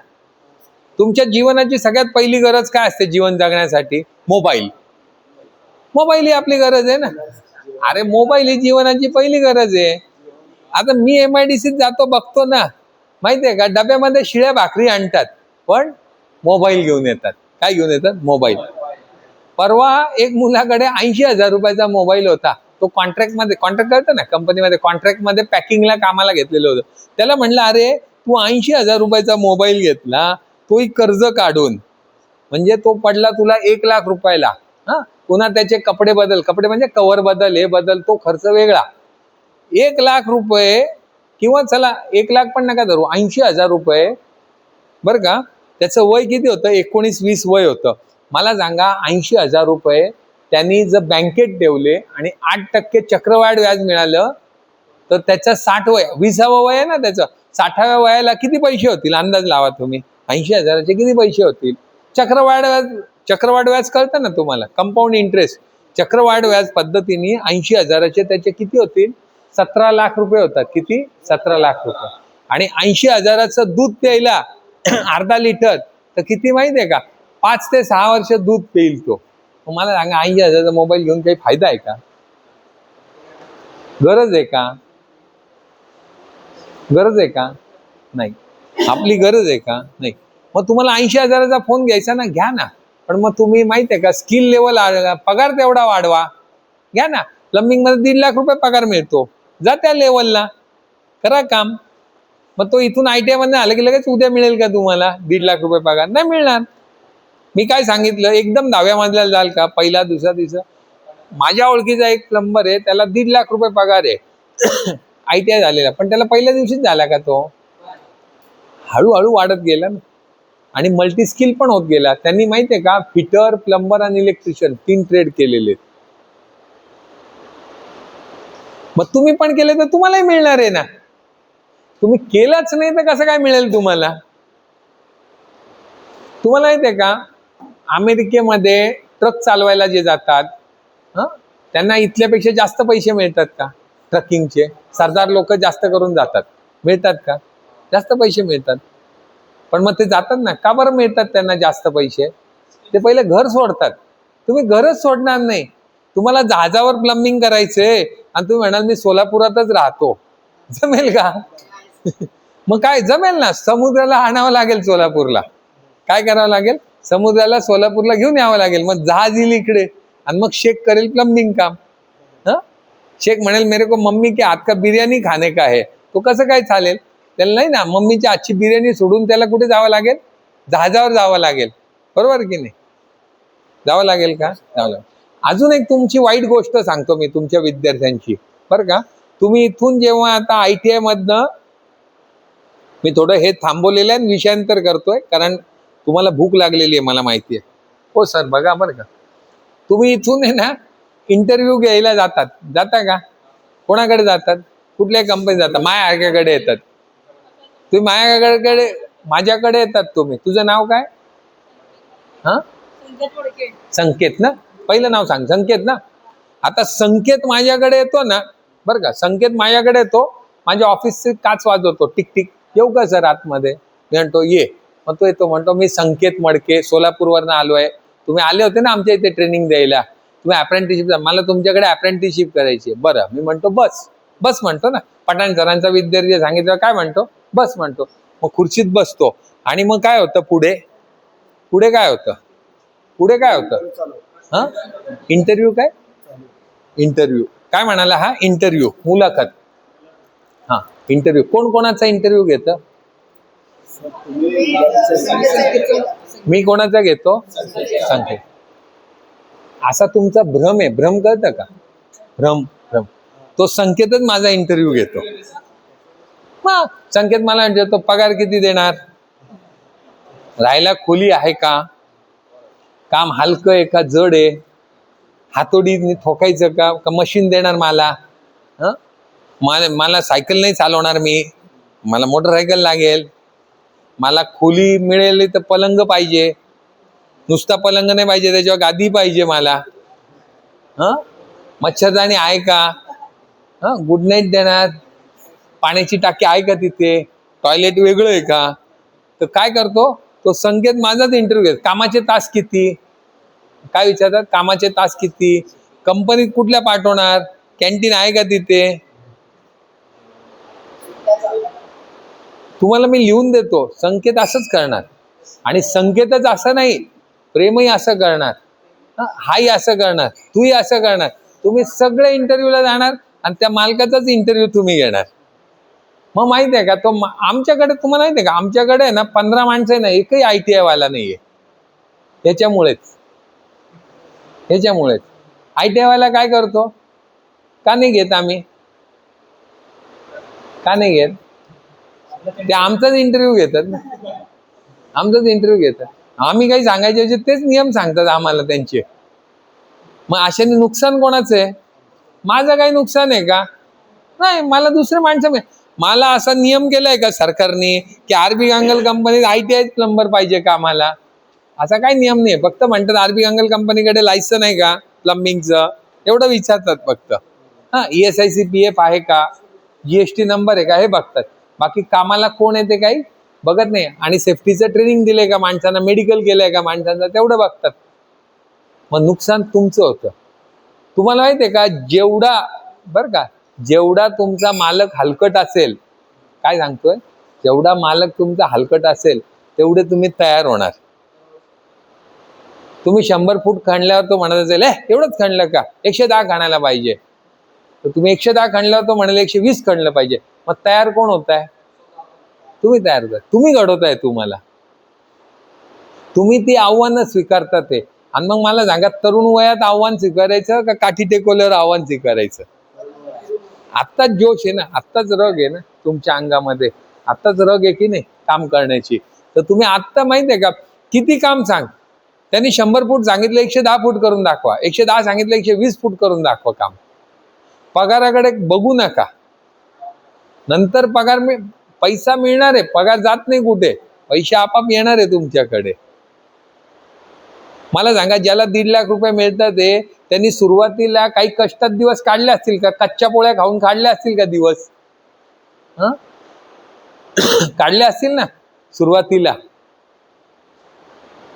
तुमच्या जीवनाची सगळ्यात पहिली गरज काय असते जीवन जगण्यासाठी? मोबाईल. मोबाईल ही आपली गरज आहे ना. अरे मोबाईल ही जीवनाची पहिली गरज आहे. आता मी MIDCत जातो, बघतो ना, माहितीये का, डब्यामध्ये शिळ्या भाकरी आणतात, पण मोबाईल घेऊन येतात. काय घेऊन येतात? मोबाईल. परवा एक मुलाकडे 80,000 रुपयाचा मोबाईल होता. तो कॉन्ट्रॅक्ट करतो ना, कंपनीमध्ये कॉन्ट्रॅक्टमध्ये पॅकिंगला कामाला घेतलेलं होतं. त्याला म्हणलं, अरे तू 80,000 रुपयाचा मोबाईल घेतला, तोही कर्ज काढून, म्हणजे तो पडला तुला 1,00,000 रुपयाला. पुन्हा त्याचे कपडे म्हणजे कव्हर बदल, हे बदल, तो खर्च वेगळा. 1,00,000 रुपये, किंवा चला 1,00,000 पण नका धरू, 80,000 रुपये बरं का. त्याचं वय किती होतं? 19-20 वय होतं. मला सांगा, 80,000 रुपये त्यांनी जर बँकेत ठेवले आणि 8% चक्रवाढ व्याज मिळालं, तर त्याचं 60 वय, 20वं वय आहे ना त्याचं, 60व्या वयाला किती पैसे होतील? अंदाज लावा तुम्ही. 80,000चे किती पैसे होतील? चक्रवाढ व्याज कळतं ना तुम्हाला, कंपाऊंड इंटरेस्ट. चक्रवाढ व्याज पद्धतीने 80,000चे त्याचे किती होतील? 17 लाख रुपये होतात. किती? 17 लाख रुपये. आणि 80,000चं दूध प्यायला अर्धा लिटर, तर किती माहिती आहे का? 5 ते 6 वर्ष दूध पिईल तो. मला सांगा, 80,000चा मोबाईल घेऊन काही फायदा आहे का? गरज आहे का? गरज आहे का? नाही. आपली गरज आहे का? नाही. मग तुम्हाला 80,000चा फोन घ्यायचा ना, घ्या ना. पण मग तुम्ही माहिती आहे का, स्किल लेवल, पगार तेवढा वाढवा, घ्या ना. प्लंबिंग मध्ये 1.5 लाख रुपये पगार मिळतो, जा त्या लेवलला, करा काम. मग तो इथून ITI मध्ये आलं की लगेच उद्या मिळेल का तुम्हाला 1.5 लाख रुपये पगार? नाही मिळणार. मी काय सांगितलं, एकदम 10व्या मजल्याला जाल का, पहिला, दुसरा, तिसरा. माझ्या ओळखीचा एक प्लंबर आहे, त्याला 1.5 लाख रुपये पगार आहे. ITI झालेला, पण त्याला पहिल्या दिवशीच झाला का तो? हळूहळू वाढत गेला ना. आणि मल्टी स्किल पण होत गेला. त्यांनी माहितीये का, फिटर, प्लंबर आणि इलेक्ट्रिशियन 3 ट्रेड केलेले. मग तुम्ही पण केले तर तुम्हालाही मिळणार आहे ना. तुम्ही केलंच नाही तर कसं काय मिळेल तुम्हाला? तुम्हाला माहितीये का, अमेरिकेमध्ये ट्रक चालवायला जे जातात, त्यांना इथल्यापेक्षा जास्त पैसे मिळतात का? ट्रकिंगचे सरदार लोक जास्त करून जातात, मिळतात का? जास्त पैसे मिळतात. पण मग ते जातात ना, का बरं मिळतात त्यांना जास्त पैसे? ते पहिले घर सोडतात. तुम्ही घरच सोडणार नाही. तुम्हाला जहाजावर प्लंबिंग करायचंय आणि तुम्ही म्हणाल मी सोलापुरातच राहतो, जमेल का? मग काय जमेल ना, समुद्राला आणावं लागेल सोलापूरला. काय करावं लागेल? समुद्राला सोलापूरला घेऊन यावं लागेल. मग जहाज येईल इकडे आणि मग शेख करेल प्लंबिंग काम. शेख म्हणेल मेरे को मम्मी के हाथ का बिर्याणी खाने का है, तो कसं काय चालेल? त्याला नाही ना, मम्मीची आजची बिर्याणी सोडून त्याला कुठे जावं लागेल? जहाजावर जावं लागेल, बरोबर की नाही? जावं लागेल का? जावं लागेल. अजून एक तुमची वाईट गोष्ट सांगतो मी तुमच्या विद्यार्थ्यांची, बरं का. तुम्ही इथून जेव्हा आता ITI मधनं, मी थोडं हे थांबवलेलं आहे, विषयांतर करतोय कारण तुम्हाला भूक लागलेली आहे, मला माहिती आहे. हो सर, बघा बरं का, तुम्ही इथून आहे ना इंटरव्ह्यू घ्यायला जाता का? कोणाकडे जातात? कुठल्या कंपनीत जातात? माझ्याकडे येतात. तुम्ही माझ्याकडे येतात तुम्ही. तुझं नाव काय? संकेत ना? पहिलं नाव सांग. संकेत ना? आता संकेत माझ्याकडे येतो ना, बरं का, संकेत माझ्याकडे येतो, माझ्या ऑफिसचे काच वाजवतो, टिक टिक, येऊ का सर आतमध्ये? मी म्हणतो ये. मग तो येतो, म्हणतो मी संकेत मडके, सोलापूरवरनं आलोय, तुम्ही आले होते ना आमच्या इथे ट्रेनिंग द्यायला, तुम्ही अप्रेंटिसशिप, मला तुमच्याकडे अप्रेंटिसशिप करायची. बरं. मी म्हणतो बस म्हणतो ना, पठाण सरांचा विद्यार्थी सांगितलं काय म्हणतो? बस म्हणतो. मग खुर्चीत बसतो आणि मग काय होतं पुढे? पुढे काय होतं? पुढे काय होतं? हा, इंटरव्ह्यू काय? इंटरव्ह्यू काय म्हणाला हा? इंटरव्ह्यू, मुलाखत. हा, इंटरव्ह्यू. कोण कोणाचा इंटरव्ह्यू घेतं? मी कोणाचा घेतो? संकेत. असा तुमचा भ्रम आहे. भ्रम कळतं का? भ्रम भ्रम. तो संकेतच माझा इंटरव्ह्यू घेतो. मग संकेत मला विचारतो पगार किती देणार, राहायला खोली आहे का, काम हलकं आहे का जड आहे, हातोडीने ठोकायचं का मशीन देणार मला, मला सायकल नाही चालवणार मी, मला मोटरसायकल लागेल, मला खोली मिळेल तर पलंग पाहिजे, नुसता पलंग नाही पाहिजे, त्याच्यावर गादी पाहिजे मला, मच्छरदाणी आहे का, गुड नाईट देणार, पाण्याची टाकी आहे का तिथे, टॉयलेट वेगळं आहे का. तर काय करतो तो संकेत माझाच इंटरव्ह्यू घेतो. कामाचे तास किती, काय विचारतात, कामाचे तास किती, कंपनीत कुठल्या पाठवणार, कॅन्टीन आहे का तिथे. तुम्हाला मी लिहून देतो, संकेत असंच करणार. आणि संकेतच असं नाही, प्रेमही असं करणार, हाही असं करणार, तूही असं करणार. तुम्ही सगळे इंटरव्ह्यूला जाणार आणि त्या मालकाचाच इंटरव्ह्यू तुम्ही घेणार. मग माहिती आहे का, तो आमच्याकडे, तुम्हाला माहिती आहे का, आमच्याकडे आहे ना 15 माणसं आहे ना, एकही ITI वाला नाहीये. ह्याच्यामुळेच ITI वाला काय करतो, का नाही घेत आम्ही, का नाही घेत, ते आमचाच इंटरव्ह्यू घेतात ना, आमचाच इंटरव्ह्यू घेतात. आम्ही काही सांगायचे तेच नियम सांगतात आम्हाला त्यांचे. मग अशाने नुकसान कोणाचं आहे? माझं काही नुकसान आहे का? नाही, मला दुसरे माणसं मला असा नियम केलाय का सरकारने की आरबी गंगल कंपनीत ITI प्लंबर पाहिजे का आम्हाला? असा काही नियम नाही. फक्त म्हणतात आरबी गंगल कंपनीकडे लायसन आहे का प्लंबिंगचं, एवढं विचारतात फक्त. ESIC PF आहे का, GST नंबर आहे का, हे बघतात. बाकी कामाला कोण येते काही बघत नाही. आणि सेफ्टीचं ट्रेनिंग दिलंय का माणसांना, मेडिकल केलंय का माणसांना, तेवढं बघतात. मग नुकसान तुमचं होतं. तुम्हाला माहिती आहे का, जेवढा बरं का, जेवढा तुमचा मालक हलकट असेल, काय सांगतोय, जेवढा मालक तुमचा हलकट असेल तेवढे तुम्ही तयार होणार. तुम्ही 100 फूट खणल्यावर तो म्हणत असेल एवढंच खणलं का, 110 खणायला पाहिजे. तर तुम्ही 110 खणल्यावर तो म्हणाले 120 खणलं पाहिजे. मग तयार कोण होत आहे? तुम्ही तयार होताय, तुम्ही घडवताय. तुम्ही ती आव्हानं स्वीकारतात ते. आणि मग मला सांगा, तरुण वयात आव्हान स्वीकारायचं का काठी टेकवल्यावर आव्हान स्वीकारायचं? आत्ताच जोश आहे ना, आत्ताच रग आहे ना तुमच्या अंगामध्ये, आत्ताच रग आहे की नाही काम करण्याची. तर तुम्ही आत्ता माहिती आहे का, किती काम सांग, त्यांनी 100 फूट सांगितलं 110 फूट करून दाखवा, 110 सांगितलं 120 फूट करून दाखवा काम. पगाराकडे बघू नका. नंतर पैसा मिळणार आहे, पगार जात नाही कुठे, पैसे आपाप येणार आहे तुमच्याकडे. मला सांगा, ज्याला 1.5 लाख रुपये मिळतात ते, त्यांनी सुरुवातीला काही कष्टात दिवस काढले असतील का? कच्च्या पोळ्या खाऊन काढले असतील का दिवस? काढले असतील ना सुरुवातीला.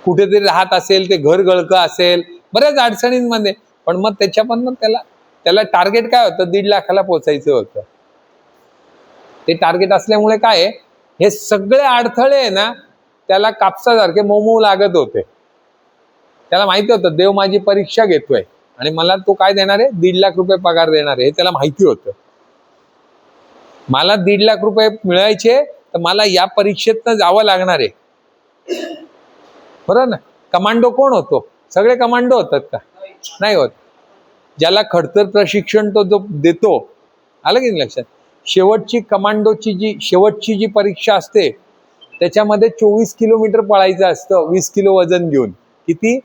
कुठेतरी राहत असेल, ते घर गळकं असेल, बऱ्याच अडचणींमध्ये. पण मग त्याच्यापासून त्याला टार्गेट काय होतं? 1.5 लाखाला पोचायचं होतं. ते टार्गेट असल्यामुळे काय आहे, हे सगळे अडथळे आहे ना, त्याला कापसासारखे मऊ लागत होते. त्याला माहिती होतं देव माझी परीक्षा घेतोय आणि मला तो काय देणार आहे, 1.5 लाख रुपये पगार देणार आहे, हे त्याला माहिती होतं. मला 1.5 लाख रुपये मिळायचे तर मला या परीक्षेतनं जावं लागणार आहे, बरोबर ना. कमांडो कोण होतो? सगळे कमांडो होतात का? नाही होत. ज्याला खडतर प्रशिक्षण तो जो देतो, आलं की नाही लक्षात. शेवटची जी परीक्षा असते त्याच्यामध्ये 24 किलोमीटर पळायचं असतं, 20 किलो वजन घेऊन. किती?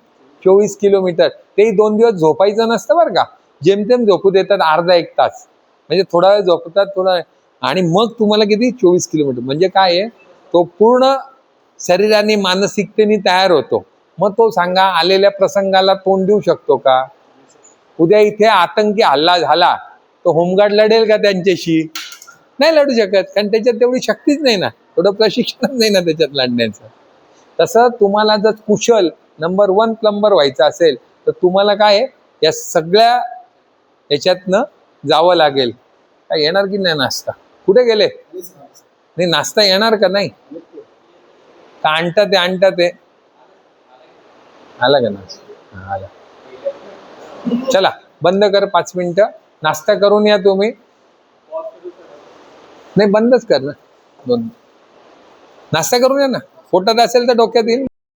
24 किलोमीटर. तेही 2 दिवस झोपायचं नसतं बरं का, जेमतेम झोपू देतात अर्धा 1 तास, म्हणजे थोडा वेळ झोपतात, थोडा वेळ. आणि मग तुम्हाला किती? 24 किलोमीटर. म्हणजे काय आहे, तो पूर्ण शरीराने मानसिकतेने तयार होतो. मग तो सांगा, आलेल्या प्रसंगाला तोंड देऊ शकतो का? उद्या इथे आतंकी हल्ला झाला तो होमगार्ड लढेल का त्यांच्याशी? नाही लढू शकत, कारण त्याच्यात तेवढी शक्तीच नाही ना, थोडं प्रशिक्षणच नाही ना त्याच्यात लढण्याचं. तसं तुम्हाला जर कुशल नंबर 1 प्लंबर व्हायचं असेल तर तुम्हाला काय, या सगळ्या याच्यातनं जावं लागेल. काय येणार की नाही नाश्ता? कुठे गेले? नाही, नाश्ता येणार का नाही? का आणतात ते आला का ना? हा, आला. चला बंद कर 5 मिनिटं. नाश्ता करून या तुम्ही. नाही बंदच कर ना. नाश्ता करून या ना. पोटात असेल तर डोक्यात येईल.